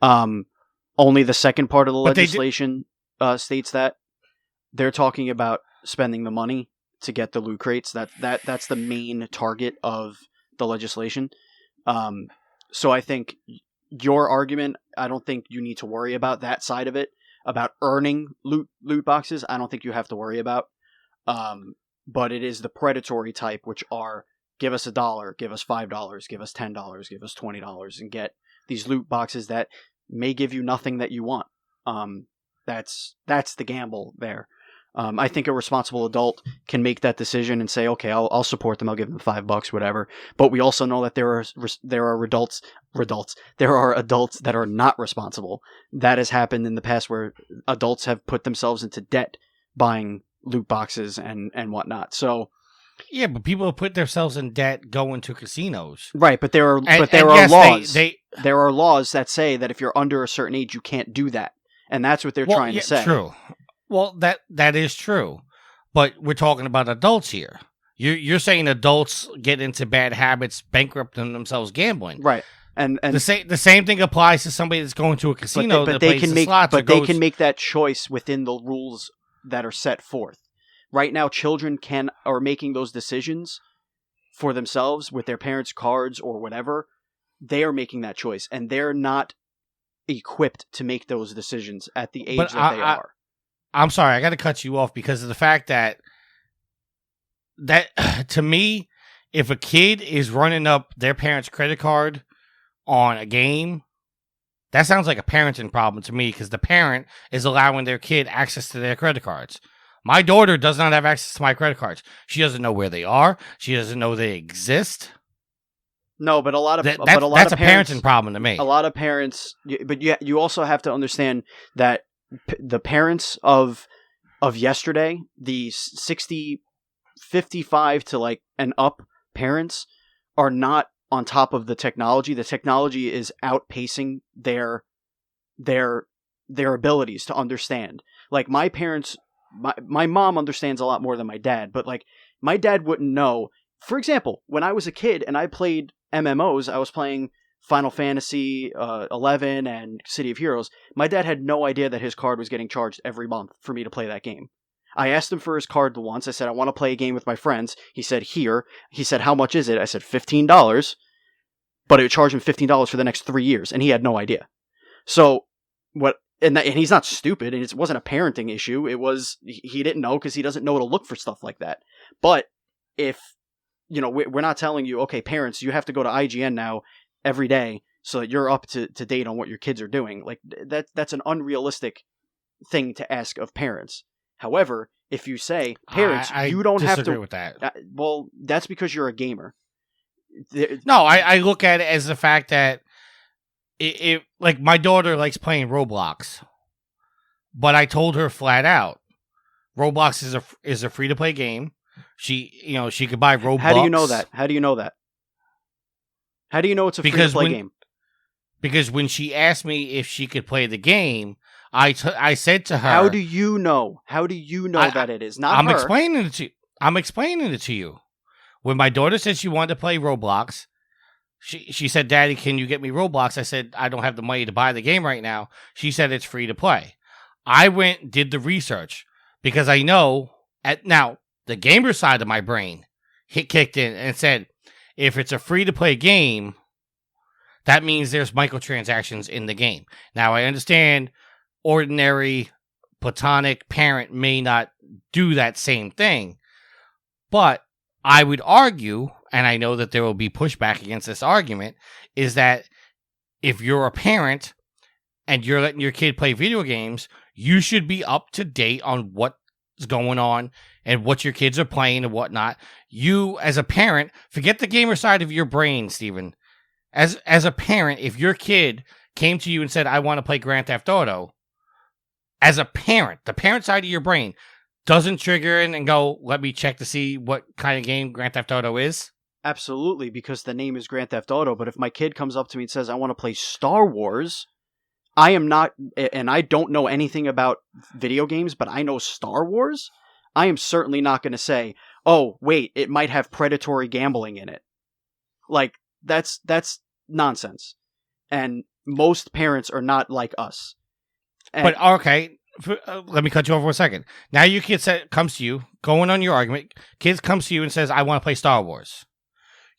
Only the second part of the legislation states that. They're talking about spending the money to get the loot crates. That's the main target of the legislation. So I think your argument, I don't think you need to worry about that side of it, about earning loot boxes. I don't think you have to worry about. But it is the predatory type, which are give us $1, give us $5, give us $10, give us $20, and get these loot boxes that may give you nothing that you want. That's the gamble there. I think a responsible adult can make that decision and say, okay, I'll support them. I'll give them $5, whatever. But we also know that there are adults that are not responsible. That has happened in the past where adults have put themselves into debt buying loot boxes and whatnot. So yeah, but people have put themselves in debt going to casinos. Right, but there are laws. There are laws that say that if you're under a certain age, you can't do that, and that's what they're trying to say. True. Well, that is true, but we're talking about adults here. You're saying adults get into bad habits, bankrupting themselves gambling, right? And the same thing applies to somebody that's going to a casino. But they can make that choice within the rules that are set forth. Right now, children are making those decisions for themselves with their parents' cards or whatever. They are making that choice, and they're not equipped to make those decisions at the age they are. I'm sorry, I got to cut you off because of the fact that to me, if a kid is running up their parents' credit card on a game, that sounds like a parenting problem to me because the parent is allowing their kid access to their credit cards. My daughter does not have access to my credit cards. She doesn't know where they are. She doesn't know they exist. No, but that's a parenting problem to me. A lot of parents, but you also have to understand that the parents of yesterday, the 60, 55 to like and up parents are not on top of the technology. The technology is outpacing their abilities to understand. Like my parents, my mom understands a lot more than my dad, but like my dad wouldn't know. For example, when I was a kid and I played MMOs, I was playing Final Fantasy 11 and City of Heroes. My dad had no idea that his card was getting charged every month for me to play that game. I asked him for his card once. I said, I want to play a game with my friends. He said, here. He said, how much is it? I said, $15. But it would charge him $15 for the next 3 years, and he had no idea. So, and he's not stupid, and it wasn't a parenting issue. It was, he didn't know because he doesn't know to look for stuff like that. But if, we're not telling you, okay, parents, you have to go to IGN now every day so that you're up to date on what your kids are doing. Like that's an unrealistic thing to ask of parents. However, if you say, parents, you don't have to disagree with that. Well, that's because you're a gamer. No, I look at it as the fact that it like my daughter likes playing Roblox, but I told her flat out, Roblox is a free to play game. She could buy Roblox. How do you know that? How do you know it's a free to play game? Because when she asked me if she could play the game, I said to her, "How do you know? How do you know that it is not?" I'm explaining it to you. When my daughter said she wanted to play Roblox, she said, "Daddy, can you get me Roblox?" I said, "I don't have the money to buy the game right now." She said it's free to play. I did the research because I know now the gamer side of my brain kicked in and said, if it's a free to play game, that means there's microtransactions in the game. Now I understand ordinary platonic parent may not do that same thing, but I would argue, and I know that there will be pushback against this argument, is that if you're a parent and you're letting your kid play video games, you should be up to date on what's going on and what your kids are playing and whatnot. You, as a parent, forget the gamer side of your brain, Steven. As a parent, if your kid came to you and said, I want to play Grand Theft Auto, as a parent, the parent side of your brain doesn't trigger in and go, let me check to see what kind of game Grand Theft Auto is? Absolutely, because the name is Grand Theft Auto, but if my kid comes up to me and says, I want to play Star Wars, I am not, and I don't know anything about video games, but I know Star Wars, I am certainly not going to say, oh, wait, it might have predatory gambling in it. Like, that's nonsense. And most parents are not like us. But, okay, let me cut you off for a second. Now your kid comes to you, going on your argument, kid comes to you and says, I want to play Star Wars.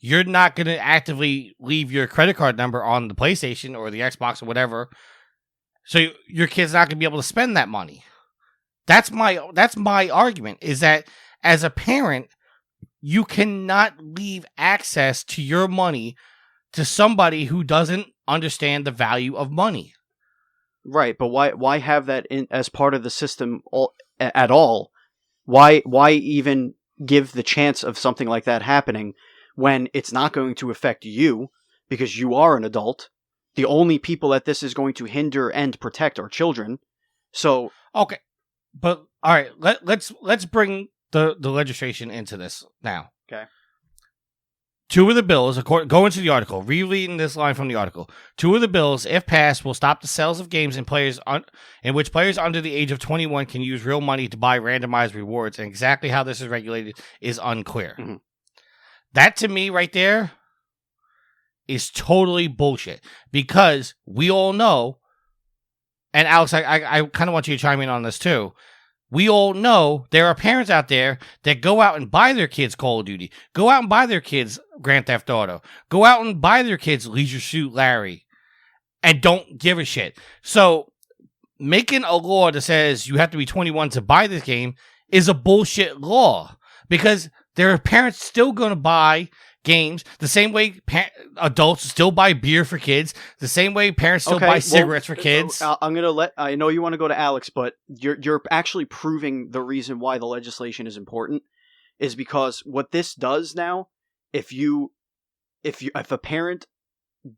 You're not going to actively leave your credit card number on the PlayStation or the Xbox or whatever, so your kid's not going to be able to spend that money. That's my argument, is that as a parent, you cannot leave access to your money to somebody who doesn't understand the value of money. Right, but why have that as part of the system at all? Why even give the chance of something like that happening when it's not going to affect you because you are an adult? The only people that this is going to hinder and protect are children. So okay, but all right, let's bring the legislation into this now. Okay. Two of the bills, go into the article, rereading this line from the article. Two of the bills, if passed, will stop the sales of games in which players under the age of 21 can use real money to buy randomized rewards, and exactly how this is regulated is unclear. Mm-hmm. That, to me, right there, is totally bullshit. Because we all know, and Alex, I kind of want you to chime in on this too. We all know there are parents out there that go out and buy their kids Call of Duty, go out and buy their kids Grand Theft Auto, go out and buy their kids Leisure Suit Larry, and don't give a shit. So making a law that says you have to be 21 to buy this game is a bullshit law, because there are parents still going to buy games the same way adults still buy beer for kids, the same way parents still buy cigarettes for kids. I know you want to go to Alex, but you're actually proving the reason why the legislation is important is because what this does now, if a parent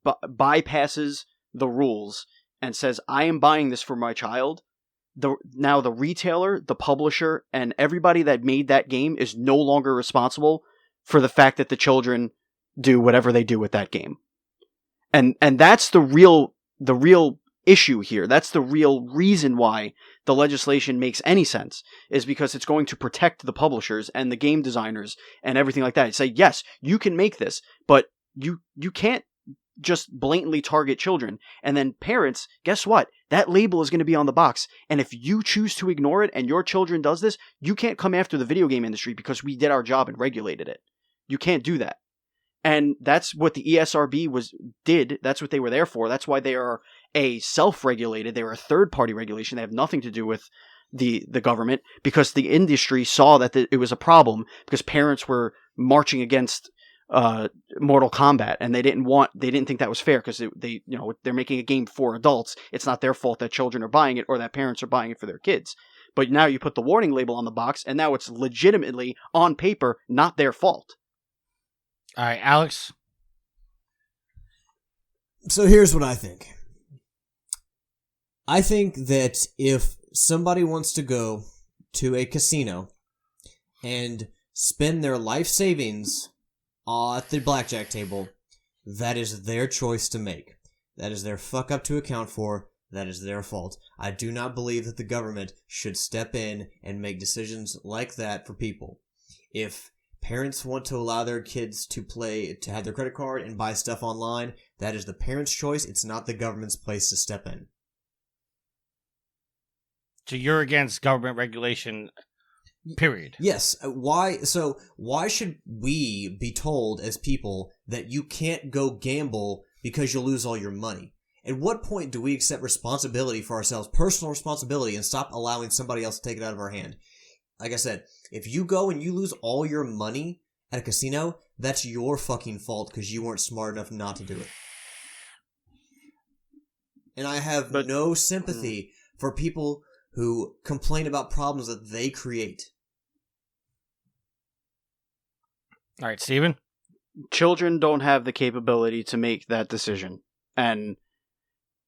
bypasses the rules and says, I am buying this for my child, now the retailer, the publisher, and everybody that made that game is no longer responsible for the fact that the children do whatever they do with that game. And that's the real issue here. That's the real reason why the legislation makes any sense, is because it's going to protect the publishers and the game designers and everything like that. Say, yes, you can make this, but you can't just blatantly target children. And then parents, guess what? That label is going to be on the box. And if you choose to ignore it and your children does this, you can't come after the video game industry because we did our job and regulated it. You can't do that. And that's what the ESRB did. That's what they were there for. That's why they are a self-regulated. They were a third-party regulation. They have nothing to do with the government, because the industry saw that it was a problem because parents were marching against Mortal Kombat, and they didn't think that was fair because they're making a game for adults. It's not their fault that children are buying it or that parents are buying it for their kids. But now you put the warning label on the box, and now it's legitimately on paper not their fault. All right, Alex. So here's what I think. I think that if somebody wants to go to a casino and spend their life savings at the blackjack table, that is their choice to make. That is their fuck up to account for. That is their fault. I do not believe that the government should step in and make decisions like that for people. If parents want to allow their kids to have their credit card and buy stuff online, that is the parents' choice. It's not the government's place to step in. So you're against government regulation, period. Yes. Why should we be told as people that you can't go gamble because you'll lose all your money? At what point do we accept responsibility for ourselves, personal responsibility, and stop allowing somebody else to take it out of our hand? Like I said, if you go and you lose all your money at a casino, that's your fucking fault because you weren't smart enough not to do it. And I have no sympathy for people who complain about problems that they create. All right, Steven? Children don't have the capability to make that decision. And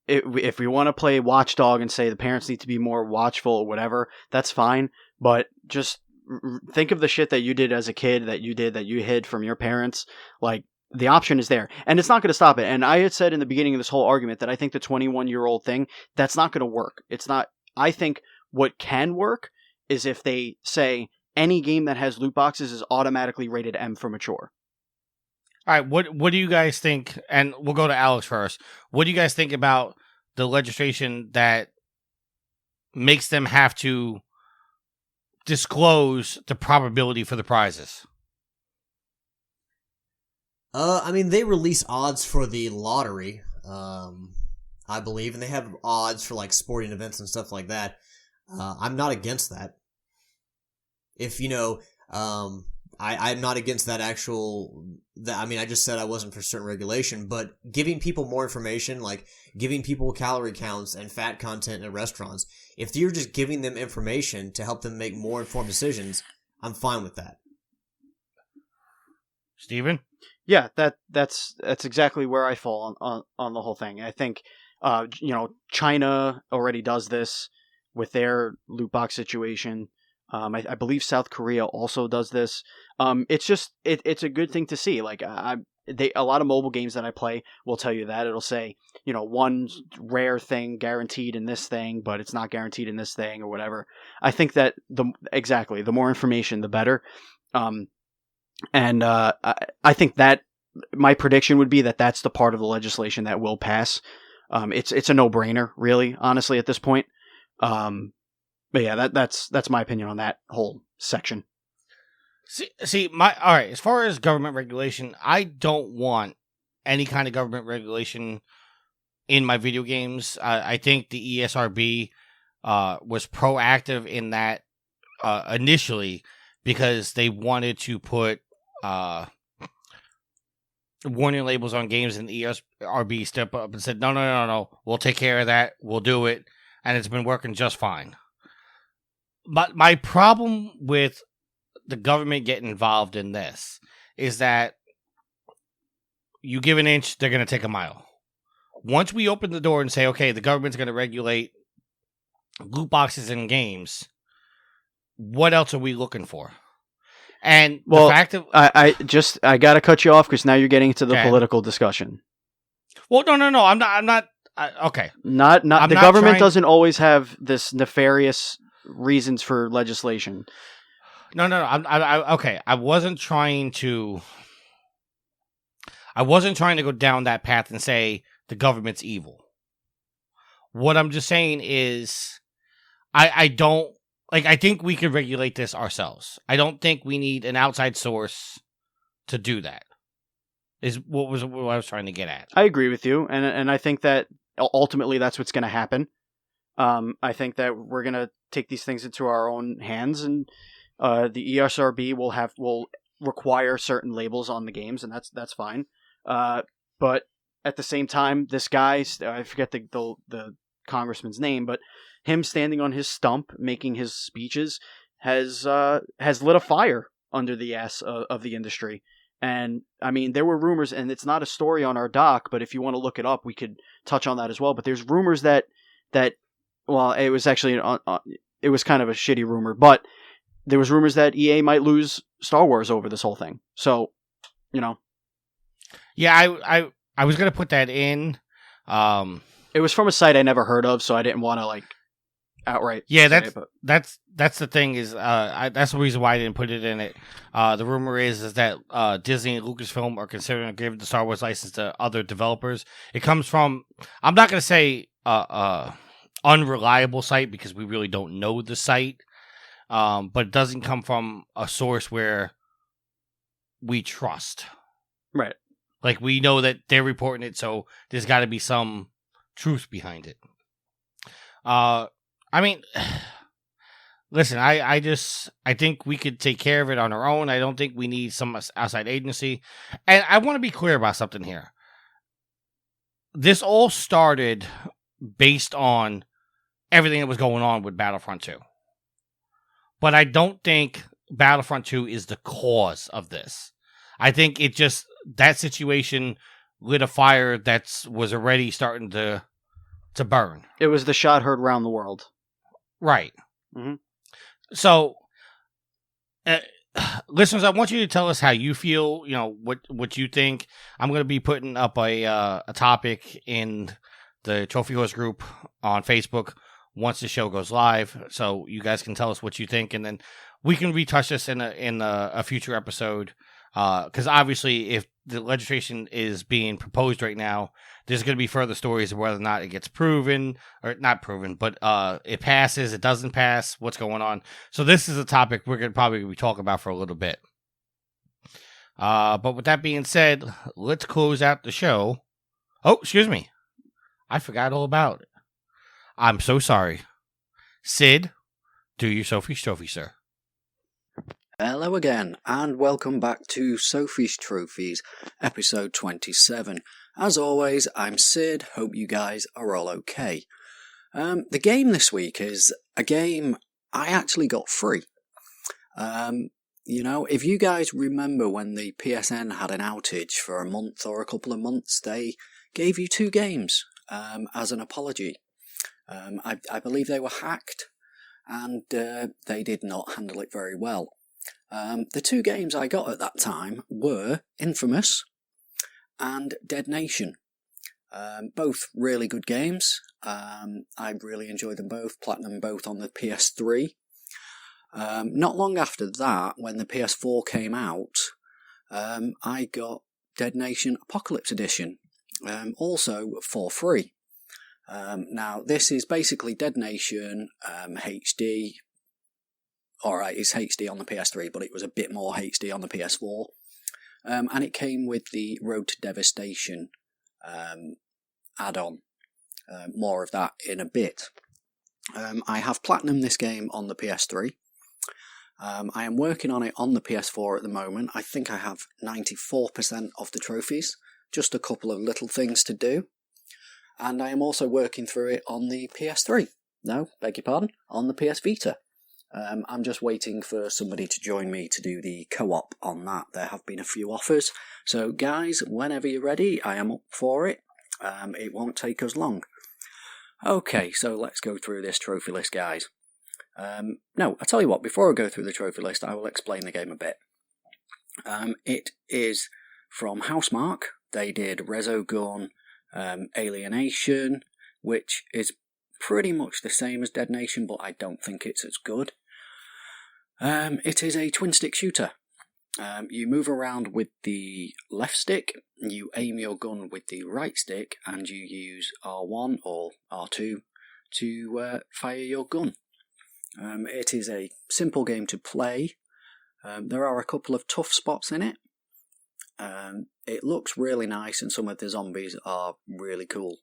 if we want to play watchdog and say the parents need to be more watchful or whatever, that's fine. But just think of the shit that you did as a kid, that you hid from your parents. Like, the option is there. And it's not going to stop it. And I had said in the beginning of this whole argument that I think the 21-year-old thing, that's not going to work. It's not. I think what can work is if they say any game that has loot boxes is automatically rated M for mature. All right, what do you guys think? And we'll go to Alex first. What do you guys think about the legislation that makes them have to disclose the probability for the prizes? I mean, they release odds for the lottery, I believe, and they have odds for, like, sporting events and stuff like that. I'm not against that. If, I'm not against that I just said I wasn't for certain regulation, but giving people more information, like giving people calorie counts and fat content in restaurants, if you're just giving them information to help them make more informed decisions, I'm fine with that. Steven? Yeah, that's exactly where I fall on the whole thing. I think, China already does this with their loot box situation. I believe South Korea also does this. It's just it's a good thing to see. Like, a lot of mobile games that I play will tell you that it'll say, one rare thing guaranteed in this thing, but it's not guaranteed in this thing or whatever. I think that the more information, the better. I think that my prediction would be that that's the part of the legislation that will pass. It's a no-brainer, really, honestly, at this point. But yeah, that's my opinion on that whole section. All right, as far as government regulation, I don't want any kind of government regulation in my video games. I think the ESRB was proactive in that initially because they wanted to put warning labels on games, and the ESRB stepped up and said, no, we'll take care of that, we'll do it, and it's been working just fine. But my problem with the government getting involved in this is that you give an inch, they're going to take a mile. Once we open the door and say, okay, the government's going to regulate loot boxes in games, what else are we looking for? And the fact of I got to cut you off because now you're getting into the political discussion. Well, no, I'm not. Okay, the government doesn't always have this nefarious reasons for legislation. No. Okay. I wasn't trying to go down that path and say the government's evil. What I'm just saying is, I don't like. I think we could regulate this ourselves. I don't think we need an outside source to do that. Is what I was trying to get at. I agree with you, and I think that ultimately that's what's going to happen. I think that we're going to take these things into our own hands, and the ESRB will require certain labels on the games, and that's fine. But at the same time, this guy, I forget the congressman's name, but him standing on his stump making his speeches has lit a fire under the ass of the industry. And I mean, there were rumors, and it's not a story on our doc, but if you want to look it up, we could touch on that as well. But there's rumors that well, it was actually it was kind of a shitty rumor, but there was rumors that EA might lose Star Wars over this whole thing. So, yeah, I was gonna put that in. It was from a site I never heard of, so I didn't want to outright. Yeah, that's the thing is that's the reason why I didn't put it in it. The rumor is that Disney and Lucasfilm are considering to give the Star Wars license to other developers. It comes from, I'm not gonna say unreliable site because we really don't know the site, but it doesn't come from a source where we trust. Right. Like, we know that they're reporting it, so there's got to be some truth behind it. I mean, Listen, I think we could take care of it on our own. I don't think we need some outside agency. And I want to be clear about something here. This all started based on everything that was going on with Battlefront 2. But I don't think Battlefront 2 is the cause of this. I think it just, that situation lit a fire that was already starting to burn. It was the shot heard around the world. Right. Mm-hmm. So, listeners, I want you to tell us how you feel, what you think. I'm going to be putting up a topic in the Trophy Horse group on Facebook once the show goes live, so you guys can tell us what you think, and then we can retouch this in a future episode. Because obviously, if the legislation is being proposed right now, there's going to be further stories of whether or not it gets proven, or not proven, but it passes, it doesn't pass, what's going on. So this is a topic we're going to probably be talking about for a little bit. But with that being said, let's close out the show. Oh, excuse me. I forgot all about it. I'm so sorry. Sid, do your Sophie's Trophy, sir. Hello again, and welcome back to Sophie's Trophies, episode 27. As always, I'm Sid, hope you guys are all okay. The game this week is a game I actually got free. If you guys remember when the PSN had an outage for a month or a couple of months, they gave you 2 games as an apology. I believe they were hacked, and they did not handle it very well. The 2 games I got at that time were Infamous and Dead Nation. Both really good games. I really enjoyed them both, platinum both on the PS3. Not long after that, when the PS4 came out, I got Dead Nation Apocalypse Edition, also for free. Now, this is basically Dead Nation HD. Alright, it's HD on the PS3, but it was a bit more HD on the PS4. And it came with the Road to Devastation add-on. More of that in a bit. I have platinum this game on the PS3. I am working on it on the PS4 at the moment. I think I have 94% of the trophies. Just a couple of little things to do. And I am also working through it on the PS3. No, beg your pardon, on the PS Vita. I'm just waiting for somebody to join me to do the co-op on that. There have been a few offers. So guys, whenever you're ready, I am up for it. It won't take us long. Okay, so let's go through this trophy list, guys. No, I tell you what, before I go through the trophy list, I will explain the game a bit. It is from Housemarque. They did Resogun, Alienation, which is pretty much the same as Dead Nation, but I don't think it's as good. It is a twin-stick shooter. You move around with the left stick, you aim your gun with the right stick, and you use R1 or R2 to fire your gun. It is a simple game to play. There are a couple of tough spots in it. It looks really nice, and some of the zombies are really cool.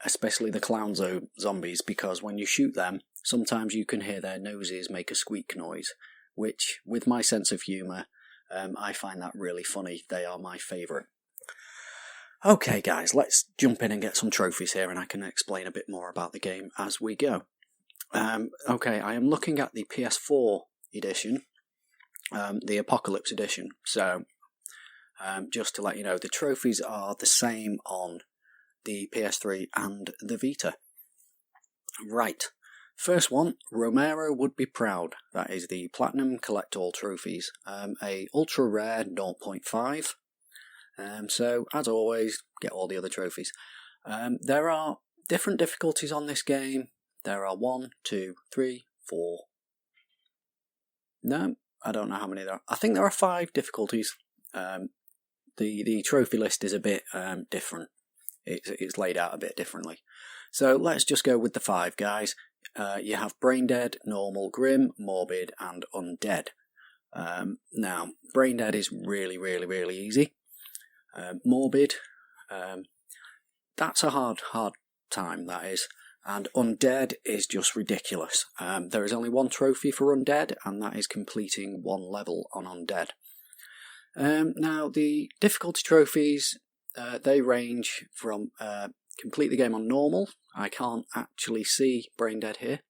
Especially the clown zombies, because when you shoot them, sometimes you can hear their noses make a squeak noise, which, with my sense of humour, I find that really funny. They are my favourite. Okay guys, let's jump in and get some trophies here, and I can explain a bit more about the game as we go. Okay, I am looking at the PS4 edition, the Apocalypse edition, so just to let you know, the trophies are the same on the PS3 and the Vita. Right, first one, Romero would be proud. That is the Platinum Collect All trophies, a ultra rare 0.5. So as always, get all the other trophies. There are different difficulties on this game. There are 1, 2, 3, 4. No, I don't know how many there are. I think there are 5 difficulties. The trophy list is a bit different. It's laid out a bit differently. So let's just go with the 5, guys. You have Brain Dead, Normal, Grim, Morbid, and Undead. Now, Brain Dead is really, really, really easy. Morbid, that's a hard time, that is. And Undead is just ridiculous. There is only one trophy for Undead, and that is completing one level on Undead. Now, the difficulty trophies, they range from complete the game on normal. I can't actually see Brain Dead here.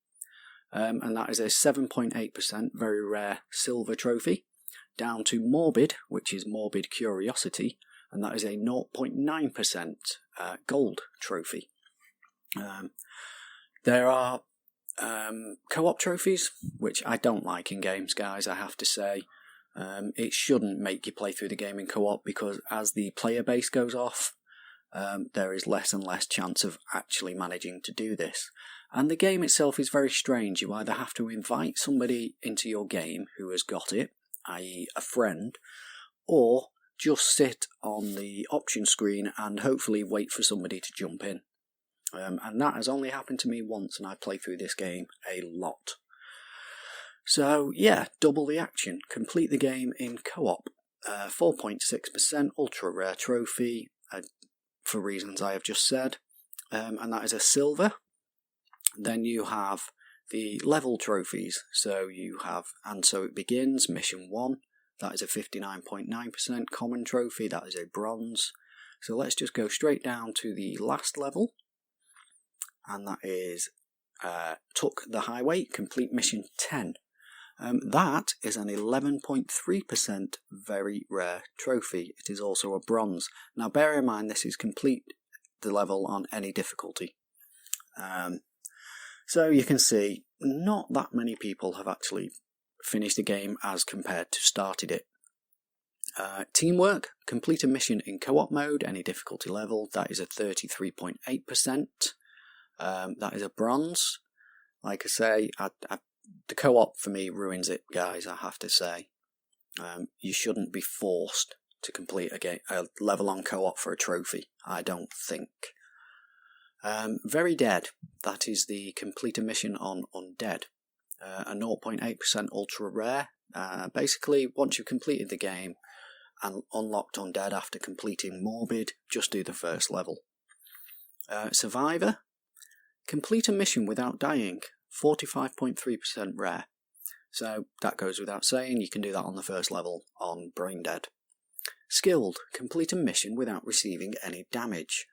And that is a 7.8% very rare silver trophy, down to Morbid, which is Morbid Curiosity, and that is a 0.9% gold trophy. There are co-op trophies, which I don't like in games, guys, I have to say. It shouldn't make you play through the game in co-op, because as the player base goes off, there is less and less chance of actually managing to do this. And the game itself is very strange. You either have to invite somebody into your game who has got it, i.e. a friend, or just sit on the option screen and hopefully wait for somebody to jump in. And that has only happened to me once, and I play through this game a lot. So yeah, double the action. Complete the game in co-op. 4.6% ultra rare trophy, for reasons I have just said, and that is a silver. Then you have the level trophies. So you have And So It Begins, Mission 1. That is a 59.9% common trophy. That is a bronze. So let's just go straight down to the last level. And that is Took the Highway, complete mission 10. That is an 11.3% very rare trophy. It is also a bronze. Now bear in mind this is complete the level on any difficulty. So you can see not that many people have actually finished the game as compared to started it. Teamwork, complete a mission in co-op mode, any difficulty level, that is a 33.8%. That is a bronze. Like I say, the co-op for me ruins it, guys, I have to say. You shouldn't be forced to complete a level on co-op for a trophy, I don't think. Very Dead, that is the complete a mission on Undead. A 0.8% ultra rare. Basically, once you've completed the game and unlocked Undead after completing Morbid, just do the first level. Survivor, complete a mission without dying. 45.3% rare. So that goes without saying, you can do that on the first level on Brain Dead. Skilled, complete a mission without receiving any damage.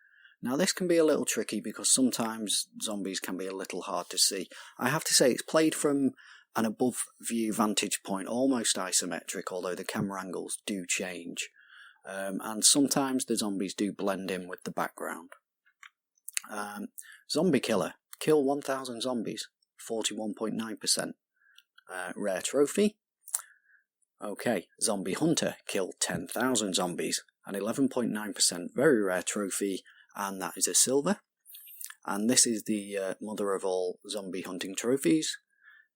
Now this can be a little tricky because sometimes zombies can be a little hard to see. I have to say it's played from an above view vantage point, almost isometric, although the camera angles do change. And sometimes the zombies do blend in with the background. Zombie Killer, kill 1,000 zombies, 41.9% rare trophy. Okay, Zombie Hunter, kill 10,000 zombies, an 11.9% very rare trophy, and that is a silver. And this is the mother of all zombie hunting trophies.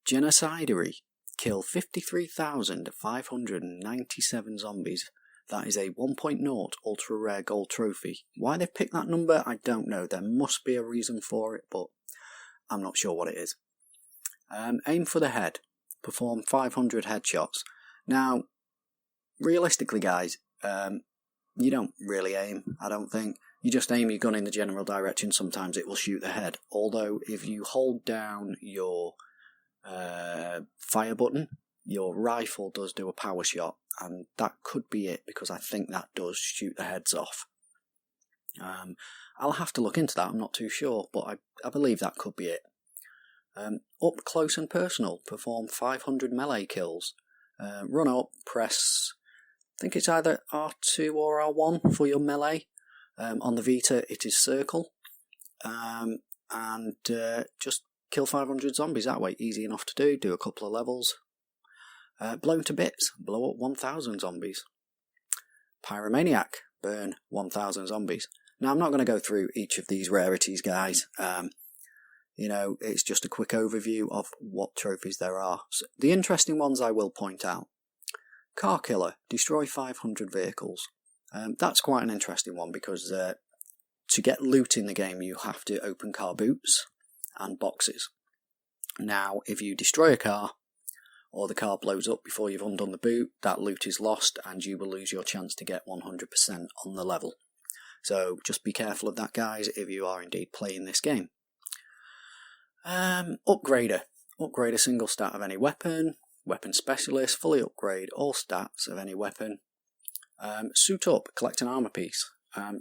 Genocidery, kill 53,597 zombies. That is a 1.0 ultra rare gold trophy. Why they've picked that number, I don't know. There must be a reason for it, but I'm not sure what it is. Aim for the head. Perform 500 headshots. Now, realistically, guys, you don't really aim, I don't think. You just aim your gun in the general direction. Sometimes it will shoot the head. Although, if you hold down your fire button, your rifle does do a power shot, and that could be it, because I think that does shoot the heads off. I'll have to look into that, I'm not too sure, but I believe that could be it. Up close and personal, perform 500 melee kills. Run up, press, I think it's either R2 or R1 for your melee. On the Vita it is circle. And just kill 500 zombies that way, easy enough to do a couple of levels. Blown to bits, blow up 1,000 zombies. Pyromaniac, burn 1,000 zombies. Now I'm not going to go through each of these rarities, guys. It's just a quick overview of what trophies there are. So the interesting ones I will point out. Car Killer, destroy 500 vehicles. That's quite an interesting one because to get loot in the game you have to open car boots and boxes. Now, if you destroy a car, or the car blows up before you've undone the boot, that loot is lost and you will lose your chance to get 100% on the level. So just be careful of that, guys, if you are indeed playing this game. Upgrader. Upgrade a single stat of any weapon. Weapon specialist. Fully upgrade all stats of any weapon. Suit up. Collect an armor piece.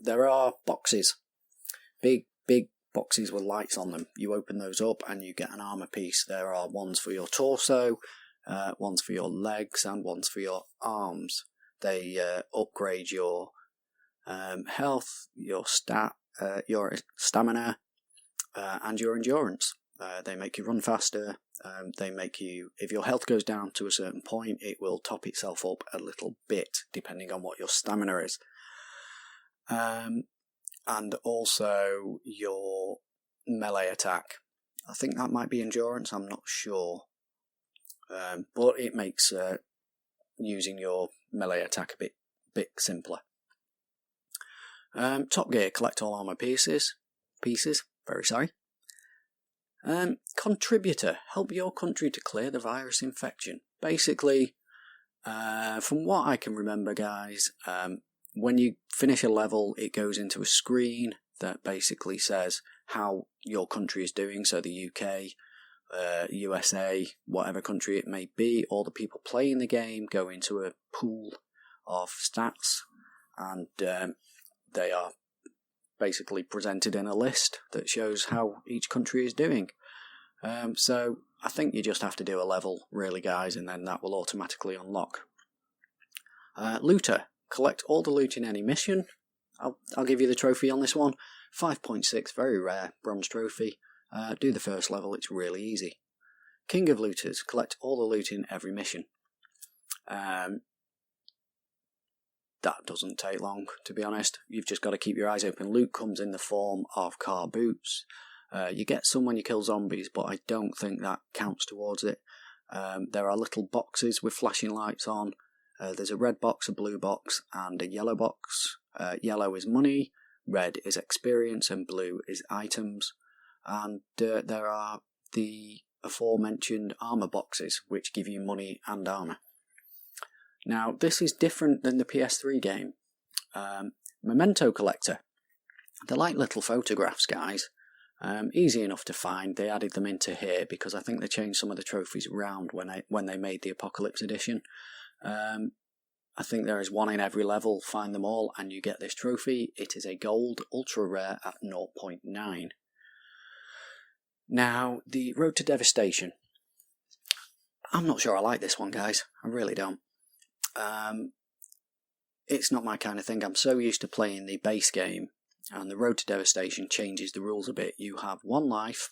There are boxes. Big boxes with lights on them. You open those up and you get an armor piece. There are ones for your torso, ones for your legs, and ones for your arms. They upgrade your health, your stamina, and your endurance. They make you run faster. They make you, if your health goes down to a certain point, it will top itself up a little bit depending on what your stamina is. And also your melee attack. I think that might be endurance, I'm not sure. But it makes using your melee attack a bit simpler. Top Gear, collect all armor pieces. Contributor, help your country to clear the virus infection. Basically, from what I can remember, guys, when you finish a level, it goes into a screen that basically says how your country is doing. So the UK, USA, whatever country it may be, all the people playing the game go into a pool of stats, and they are basically presented in a list that shows how each country is doing. So I think you just have to do a level, really, guys, and then that will automatically unlock. Looter. Collect all the loot in any mission. I'll give you the trophy on this one. 5.6, very rare, bronze trophy. Do the first level, it's really easy. King of Looters. Collect all the loot in every mission. That doesn't take long, to be honest. You've just got to keep your eyes open. Loot comes in the form of car boots. You get some when you kill zombies, but I don't think that counts towards it. There are little boxes with flashing lights on. There's a red box, a blue box, and a yellow box. Yellow is money, red is experience, and blue is items. And there are the aforementioned armour boxes, which give you money and armour. Now, this is different than the PS3 game. Memento Collector. They're like little photographs, guys. Easy enough to find. They added them into here because I think they changed some of the trophies around when they made the Apocalypse Edition. I think there is one in every level. Find them all and you get this trophy. It is a gold, ultra rare at 0.9. Now, the Road to Devastation. I'm not sure I like this one, guys. I really don't. It's not my kind of thing. I'm so used to playing the base game, and the Road to Devastation changes the rules a bit. You have one life,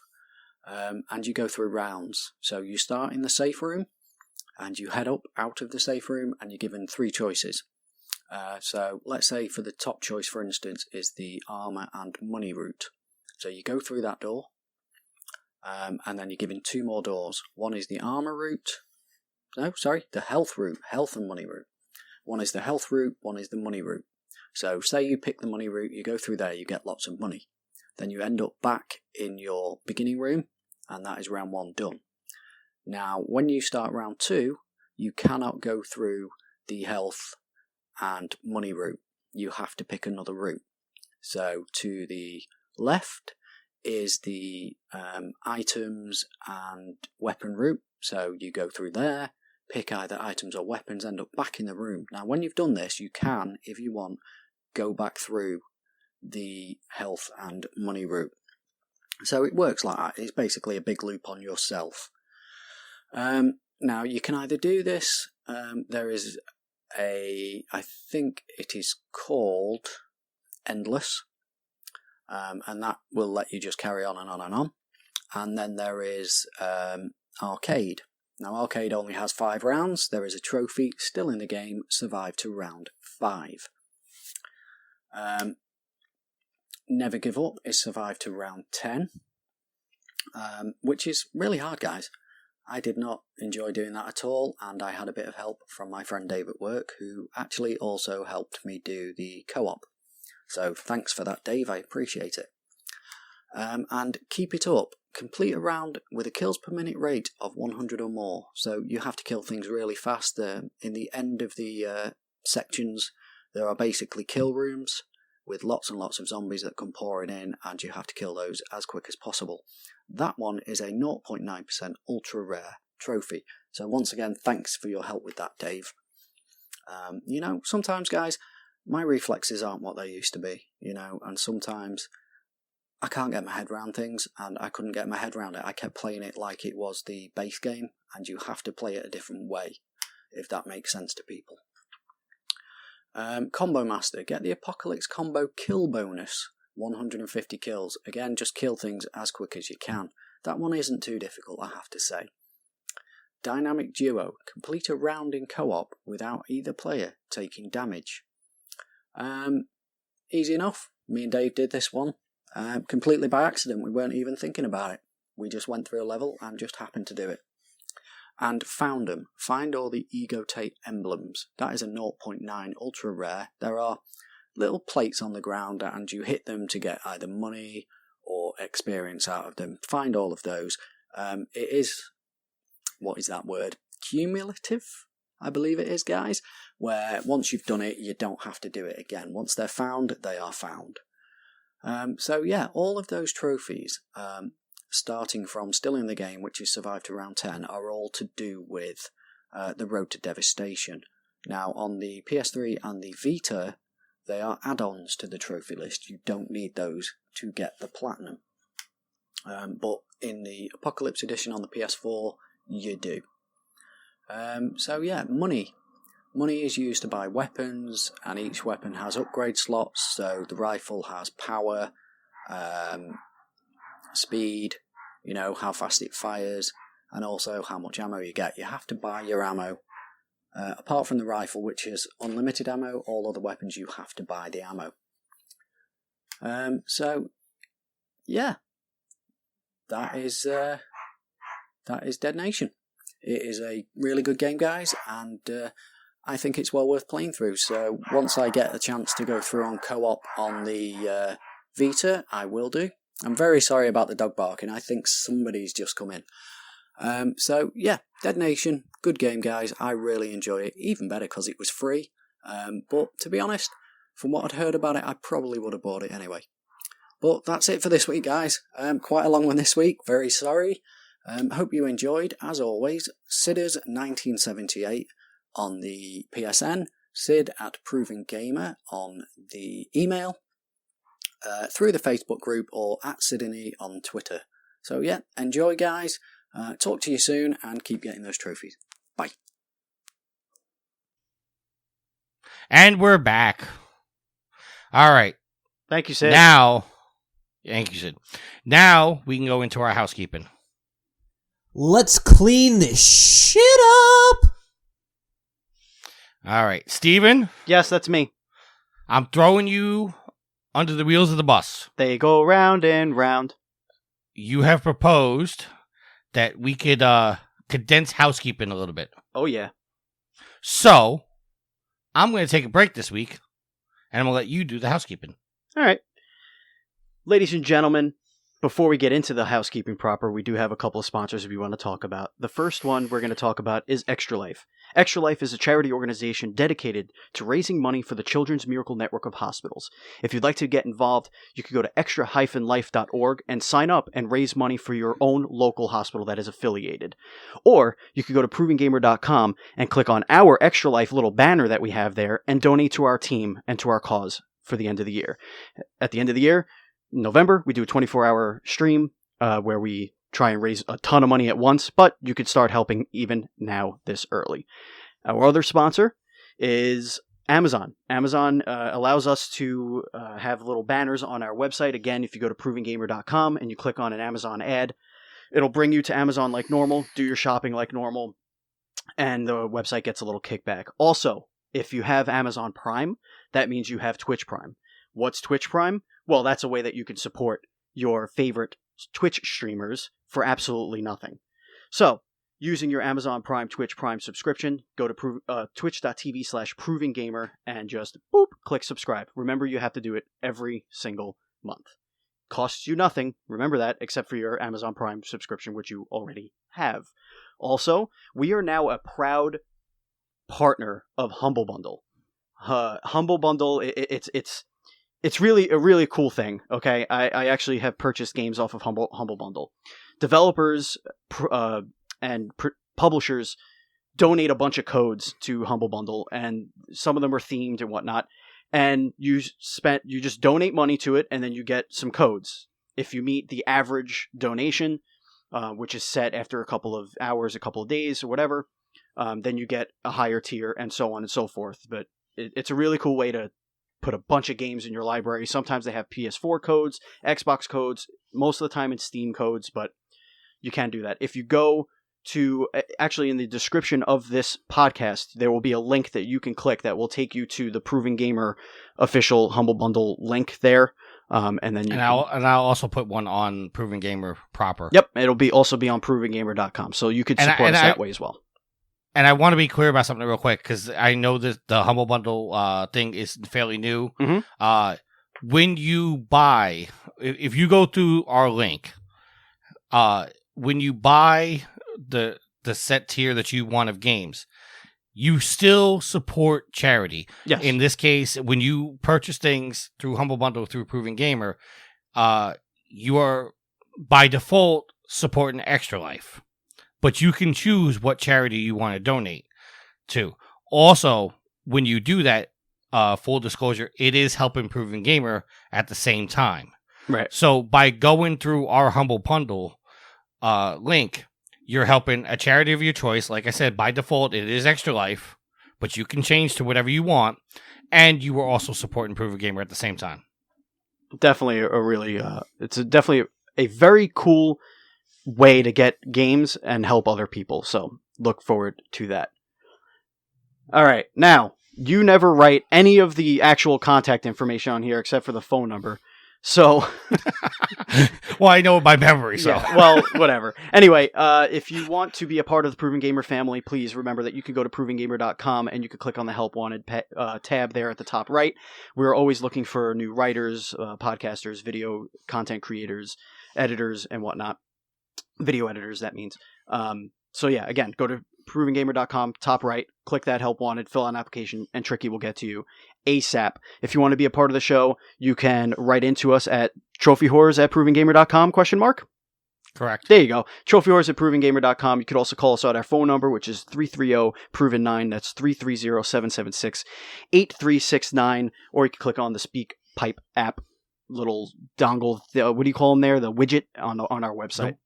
and you go through rounds. So you start in the safe room, and you head up out of the safe room, and you're given 3 choices. So let's say for the top choice, for instance, is the armour and money route. So you go through that door, and then you're given 2 more doors. One is the armour route. No, sorry, the health route, health and money route. One is the health route, one is the money route. So say you pick the money route, you go through there, you get lots of money. Then you end up back in your beginning room, and that is round 1 done. Now, when you start round 2, you cannot go through the health and money route. You have to pick another route. So to the left is the items and weapon route. So you go through there, pick either items or weapons, end up back in the room. Now, when you've done this, you can, if you want, go back through the health and money route. So it works like that. It's basically a big loop on yourself. Now, you can either do this, there is I think it is called Endless, and that will let you just carry on and on and on. And then there is Arcade. Now, Arcade only has 5 rounds. There is a trophy still in the game, survive to round 5. Never Give Up is survive to round 10, which is really hard, guys. I did not enjoy doing that at all, and I had a bit of help from my friend Dave at work, who actually also helped me do the co-op. So thanks for that, Dave, I appreciate it. And keep it up. Complete a round with a kills per minute rate of 100 or more. So you have to kill things really fast. In the end of the sections, there are basically kill rooms with lots and lots of zombies that come pouring in, and you have to kill those as quick as possible. That one is a 0.9% ultra rare trophy. So once again, thanks for your help with that, Dave. Sometimes, guys, my reflexes aren't what they used to be, and sometimes I can't get my head around things, and I couldn't get my head around it. I kept playing it like it was the base game, and you have to play it a different way, if that makes sense to people. Combo Master, get the Apocalypse combo kill bonus, 150 kills. Again, just kill things as quick as you can. That one isn't too difficult, I have to say. Dynamic Duo, complete a round in co-op without either player taking damage. Easy enough. Me and Dave did this one completely by accident. We weren't even thinking about it. We just went through a level and just happened to do it. And Found 'em. Find all the Ego Tape emblems. That is a 0.9 ultra rare. There are little plates on the ground and you hit them to get either money or experience out of them. Find all of those. It is, what is that word? Cumulative, I believe it is, guys. Where once you've done it, you don't have to do it again. Once they're found, they are found. All of those trophies, starting from still in the game, which is survived to round 10, are all to do with the Road to Devastation. Now, on the PS3 and the Vita, they are add-ons to the trophy list. You don't need those to get the Platinum. But in the Apocalypse Edition on the PS4, you do. Money. Money is used to buy weapons, and each weapon has upgrade slots. So the rifle has power, speed, how fast it fires, and also how much ammo you get. You have to buy your ammo. Apart from the rifle, which is unlimited ammo, all other weapons you have to buy the ammo. That is Dead Nation. It is a really good game, guys, and I think it's well worth playing through. So once I get a chance to go through on co-op on the Vita, I will do. I'm very sorry about the dog barking. I think somebody's just come in. Dead Nation, good game, guys. I really enjoy it. Even better because it was free. But to be honest, from what I'd heard about it, I probably would have bought it anyway. But that's it for this week, guys. Quite a long one this week. Very sorry. Hope you enjoyed. As always, Sidders 1978 on the PSN, Sid at Proven Gamer on the email, through the Facebook group, or at Sidney on Twitter. So enjoy, guys. Talk to you soon, and keep getting those trophies. Bye. And we're back. All right. Thank you, Sid. Thank you, Sid. Now we can go into our housekeeping. Let's clean this shit up! All right. Steven? Yes, that's me. I'm throwing you under the wheels of the bus. They go round and round. You have proposed that we could condense housekeeping a little bit. Oh, yeah. So, I'm going to take a break this week, and I'm going to let you do the housekeeping. All right. Ladies and gentlemen, before we get into the housekeeping proper, we do have a couple of sponsors we want to talk about. The first one we're going to talk about is Extra Life. Extra Life is a charity organization dedicated to raising money for the Children's Miracle Network of Hospitals. If you'd like to get involved, you can go to extra-life.org and sign up and raise money for your own local hospital that is affiliated. Or you could go to provengamer.com and click on our Extra Life little banner that we have there and donate to our team and to our cause for the end of the year. At the end of the year, November, we do a 24-hour stream where we try and raise a ton of money at once, but you could start helping even now this early. Our other sponsor is Amazon. Amazon allows us to have little banners on our website. Again, if you go to provengamer.com and you click on an Amazon ad, it'll bring you to Amazon like normal, do your shopping like normal, and the website gets a little kickback. Also, if you have Amazon Prime, that means you have Twitch Prime. What's Twitch Prime? Well, that's a way that you can support your favorite Twitch streamers for absolutely nothing. So, using your Amazon Prime Twitch Prime subscription, go to twitch.tv/provengamer and just boop, click subscribe. Remember, you have to do it every single month. Costs you nothing, remember that, except for your Amazon Prime subscription, which you already have. Also, we are now a proud partner of Humble Bundle. Humble Bundle, it's really a really cool thing. Okay, I actually have purchased games off of Humble Bundle. Developers and publishers donate a bunch of codes to Humble Bundle, and some of them are themed and whatnot. And you just donate money to it, and then you get some codes. If you meet the average donation, which is set after a couple of hours, a couple of days, or whatever, then you get a higher tier, and so on and so forth. But it's a really cool way to put a bunch of games in your library. Sometimes they have PS4 codes, Xbox codes, most of the time it's Steam codes, but you can do that. If you go to, actually in the description of this podcast, there will be a link that you can click that will take you to the Proven Gamer official Humble Bundle link there. And then I'll also put one on Proven Gamer proper. Yep, it'll also be on provengamer.com, so you could support us that way as well. And I want to be clear about something real quick, because I know that the Humble Bundle thing is fairly new. Mm-hmm. When you buy, if you go through our link, when you buy the set tier that you want of games, you still support charity. Yes. In this case, when you purchase things through Humble Bundle through Proven Gamer, you are by default supporting Extra Life. But you can choose what charity you want to donate to. Also, when you do that, full disclosure, it is helping Proven Gamer at the same time. Right. So by going through our Humble Bundle link, you're helping a charity of your choice. Like I said, by default, it is Extra Life, but you can change to whatever you want, and you are also supporting Proven Gamer at the same time. Definitely definitely a very cool way to get games and help other people. So look forward to that. All right. Now, you never write any of the actual contact information on here except for the phone number. So, well, I know it by memory, so. Yeah, well, whatever. Anyway, if you want to be a part of the Proven Gamer family, please remember that you can go to provengamer.com and you can click on the Help Wanted tab there at the top right. We're always looking for new writers, podcasters, video content creators, editors, and whatnot. Video editors, that means. So yeah, again, go to provengamer.com, top right, click that Help Wanted, fill out an application, and Tricky will get to you ASAP. If you want to be a part of the show, you can write into us at trophyhorrors@provengamer.com, ? Correct. There you go. Trophyhorrors@provengamer.com. You could also call us at our phone number, which is 330-PROVEN9. That's 330-776-8369. Or you can click on the Speak Pipe app, little dongle, what do you call them there? The widget on our website.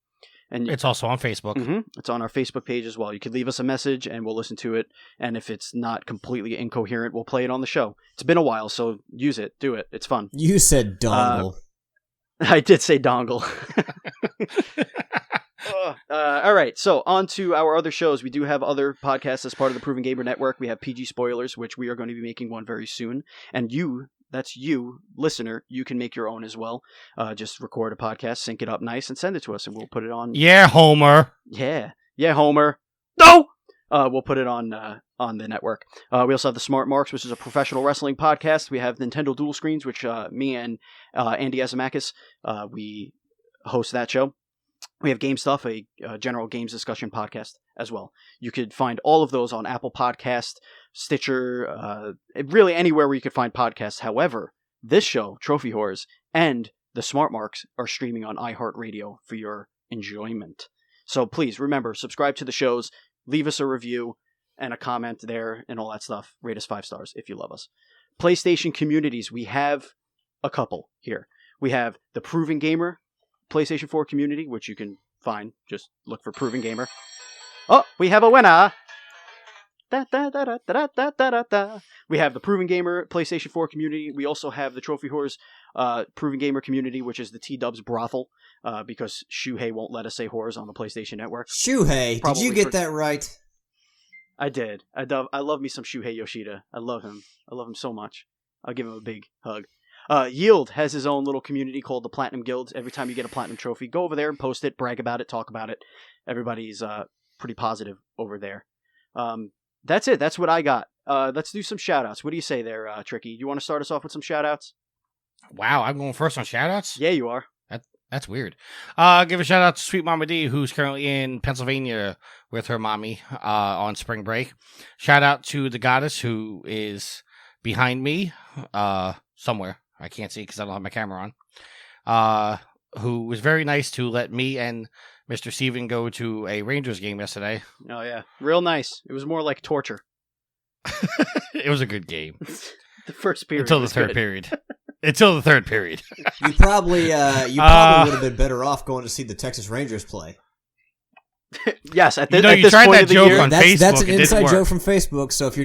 And it's also on Facebook. Mm-hmm, it's on our Facebook page as well. You could leave us a message and we'll listen to it. And if it's not completely incoherent, we'll play it on the show. It's been a while, so use it. Do it. It's fun. You said dongle. I did say dongle. All right, so on to our other shows. We do have other podcasts as part of the Proven Gamer Network. We have PG Spoilers, which we are going to be making one very soon. And that's you, listener, you can make your own as well. Just record a podcast, sync it up nice, and send it to us, and we'll put it on. Yeah, Homer. Yeah, Homer. No! We'll put it on the network. We also have the Smart Marks, which is a professional wrestling podcast. We have Nintendo Dual Screens, which me and Andy Azamakis, we host that show. We have Game Stuff, a general games discussion podcast as well. You could find all of those on Apple Podcast, Stitcher, really anywhere where you could find podcasts. However, this show, Trophy Horrors, and the Smart Marks are streaming on iHeartRadio for your enjoyment. So please remember, subscribe to the shows, leave us a review and a comment there and all that stuff. Rate us 5 stars if you love us. PlayStation communities, we have a couple here. We have the Proven Gamer PlayStation 4 community, which you can find. Just look for Proven Gamer. Oh, we have a winner! Da, da, da, da, da, da, da, da. We have the Proven Gamer PlayStation 4 community. We also have the Trophy Horrors Proven Gamer community, which is the T-Dubs brothel, because Shuhei won't let us say horrors on the PlayStation Network. Shuhei, did you get that right? I did. I love me some Shuhei Yoshida. I love him. I love him so much. I'll give him a big hug. Yield has his own little community called the Platinum Guild. Every time you get a Platinum trophy, go over there and post it, brag about it, talk about it. Everybody's pretty positive over there. That's it. That's what I got. Let's do some shout-outs. What do you say there, Tricky? You want to start us off with some shout-outs? Wow, I'm going first on shout-outs? Yeah, you are. That's weird. Give a shout-out to Sweet Mama D, who's currently in Pennsylvania with her mommy on spring break. Shout-out to the Goddess, who is behind me somewhere. I can't see because I don't have my camera on, who was very nice to let me and Mr. Steven go to a Rangers game yesterday. Oh, yeah. Real nice. It was more like torture. It was a good game. The first period. Until the third period. Until the third period. You probably would have been better off going to see the Texas Rangers play. Yes, at, you this tried point that of the joke year, on that's Facebook. an It inside didn't joke work. from Facebook. So if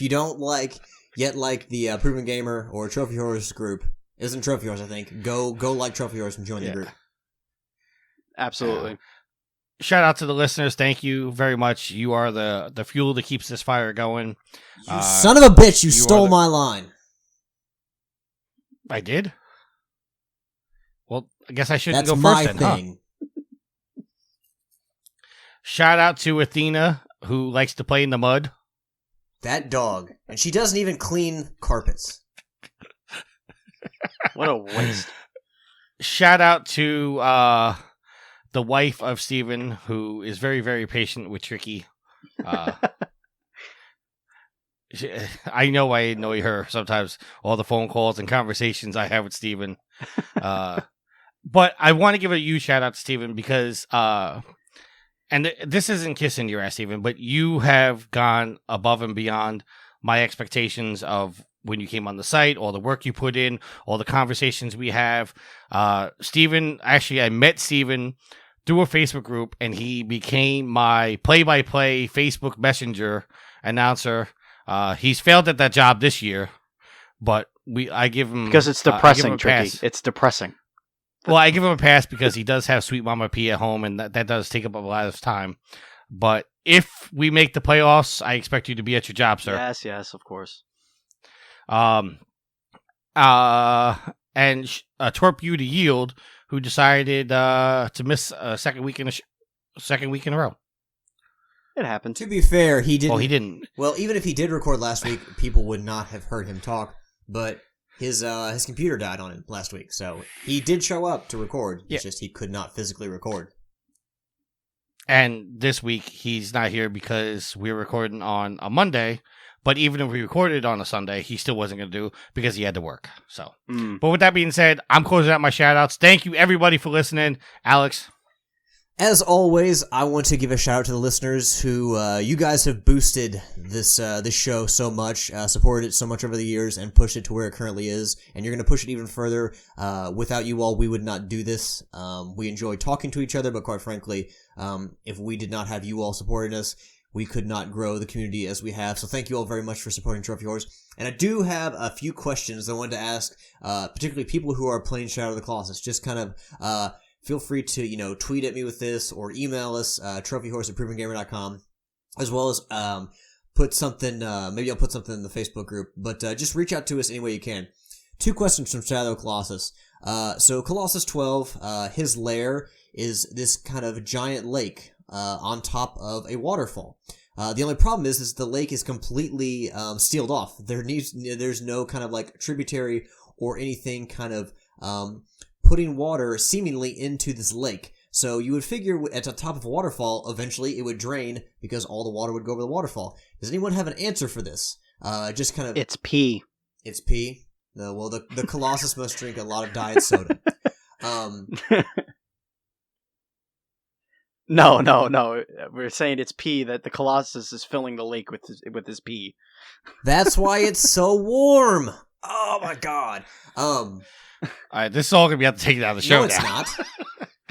you don't like the Proven Gamer or Trophy Horrors group, it isn't Trophy Horrors, I think. Go like Trophy Horrors and join the group. Absolutely. Shout out to the listeners. Thank you very much. You are the fuel that keeps this fire going. You son of a bitch! You stole my line. I did? Well, I guess I shouldn't That's go my first then, thing. huh? Shout out to Athena, who likes to play in the mud. That dog. And she doesn't even clean carpets. What a waste. Shout out to the wife of Steven, who is very, very patient with Tricky. I know I annoy her sometimes, all the phone calls and conversations I have with Steven. But I want to give a huge shout out to Steven because, this isn't kissing your ass, Steven, but you have gone above and beyond my expectations of when you came on the site, all the work you put in, all the conversations we have. Steven, actually, I met Steven through a Facebook group, and he became my play-by-play Facebook Messenger announcer. He's failed at that job this year, but I give him Because it's depressing, Tricky. It's depressing. Well, I give him a pass because he does have Sweet Mama P at home, and that does take up a lot of his time. But if we make the playoffs, I expect you to be at your job, sir. Yes, of course. And Twerp you to Yield, who decided to miss a second week in a row. It happened. To be fair, he didn't. Well, he didn't. Well, even if he did record last week, people would not have heard him talk. But his computer died on him last week, so he did show up to record. Yeah. It's just he could not physically record. And this week, he's not here because we're recording on a Monday. But even if we recorded on a Sunday, he still wasn't going to do because he had to work. So, But with that being said, I'm closing out my shout-outs. Thank you, everybody, for listening. Alex? As always, I want to give a shout out to the listeners who you guys have boosted this show so much, supported it so much over the years, and pushed it to where it currently is. And you're going to push it even further. Without you all, we would not do this. We enjoy talking to each other, but quite frankly, if we did not have you all supporting us, we could not grow the community as we have. So thank you all very much for supporting Trophy Horrors. And I do have a few questions I wanted to ask, particularly people who are playing Shadow of the Colossus. Just kind of feel free to, tweet at me with this or email us, trophyhorse@provengamer.com, as well as put something, maybe I'll put something in the Facebook group, but just reach out to us any way you can. 2 questions from Shadow of Colossus. So Colossus 12, his lair is this kind of giant lake on top of a waterfall. The only problem is the lake is completely sealed off. There's no kind of like tributary or anything kind of putting water seemingly into this lake. So you would figure at the top of a waterfall, eventually it would drain because all the water would go over the waterfall. Does anyone have an answer for this? Just kind of... It's pee. It's pee? Well, the Colossus must drink a lot of diet soda. No. We're saying it's pee, that the Colossus is filling the lake with his pee. That's why it's so warm! Oh my god. All right, this is all going to be have to take it out of the show No, it's now.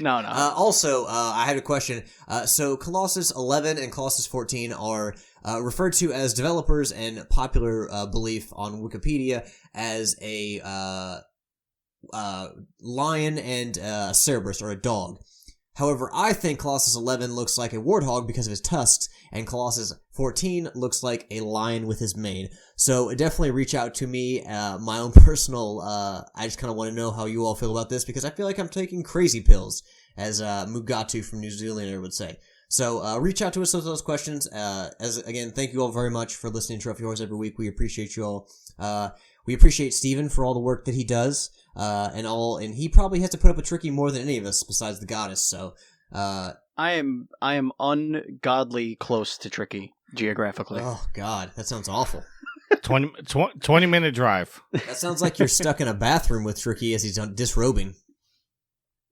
not. No. Also, I had a question. So Colossus 11 and Colossus 14 are referred to as developers and popular belief on Wikipedia as a lion and Cerberus, or a dog. However, I think Colossus 11 looks like a warthog because of his tusks, and Colossus 14 looks like a lion with his mane. So definitely reach out to me, my own personal, I just kind of want to know how you all feel about this, because I feel like I'm taking crazy pills, as Mugatu from New Zealander would say. So reach out to us with those questions. Again, thank you all very much for listening to Trophy Horse every week. We appreciate you all. We appreciate Steven for all the work that he does. And he probably has to put up with Tricky more than any of us besides the goddess, so, I am ungodly close to Tricky, geographically. Oh god, that sounds awful. 20-minute drive. That sounds like you're stuck in a bathroom with Tricky as he's disrobing.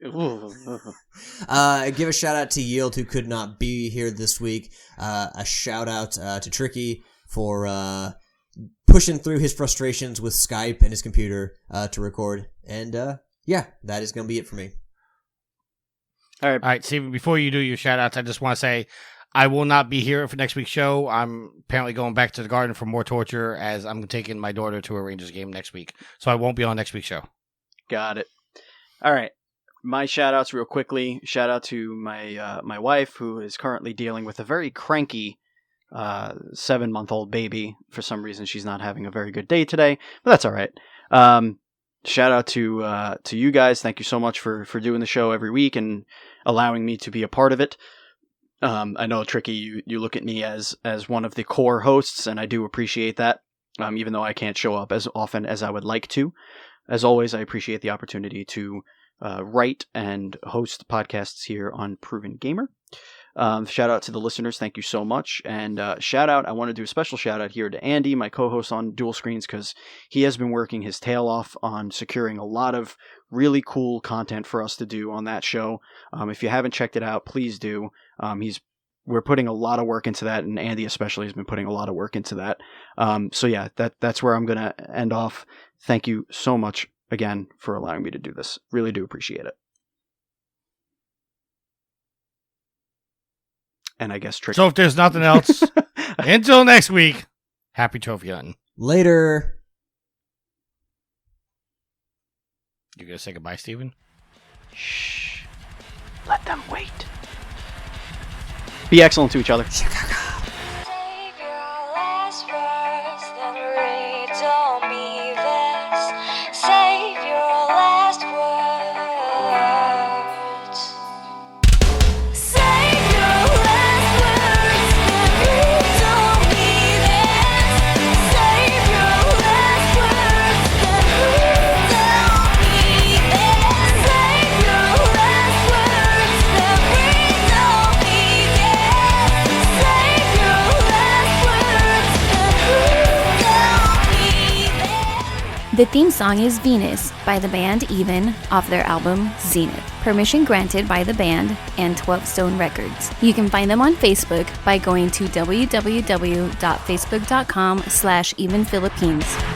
Give a shout out to Yield, who could not be here this week. A shout out to Tricky for pushing through his frustrations with Skype and his computer to record. And yeah, that is going to be it for me. All right, Steven, before you do your shout outs, I just want to say I will not be here for next week's show. I'm apparently going back to the garden for more torture, as I'm taking my daughter to a Rangers game next week. So I won't be on next week's show. Got it. All right. My shout outs real quickly. Shout out to my wife, who is currently dealing with a very cranky 7-month-old baby. For some reason, she's not having a very good day today, but that's all right. Shout out to you guys. Thank you so much for doing the show every week and allowing me to be a part of it. I know, Tricky, you look at me as one of the core hosts, and I do appreciate that, even though I can't show up as often as I would like to. As always, I appreciate the opportunity to write and host podcasts here on Proven Gamer. Shout out to the listeners. Thank you so much. And I want to do a special shout out here to Andy, my co-host on Dual Screens, because he has been working his tail off on securing a lot of really cool content for us to do on that show. If you haven't checked it out, please do. We're putting a lot of work into that, and Andy especially has been putting a lot of work into that. So yeah, that's where I'm going to end off. Thank you so much again for allowing me to do this. Really do appreciate it. And I guess Tricky. So if there's nothing else, until next week, happy trophy hunting. Later. You gonna say goodbye, Steven? Shh. Let them wait. Be excellent to each other. Chicago. Save your last words, then read to me this. Save your last words. Save your last words, then read to me this. Save your last words, then read to me this. Save your last words, then read to me this. Save your last words, then read to me this. The theme song is Venus by the band Even off their album Zenith. Permission granted by the band and 12 Stone Records. You can find them on Facebook by going to www.facebook.com/evenphilippines.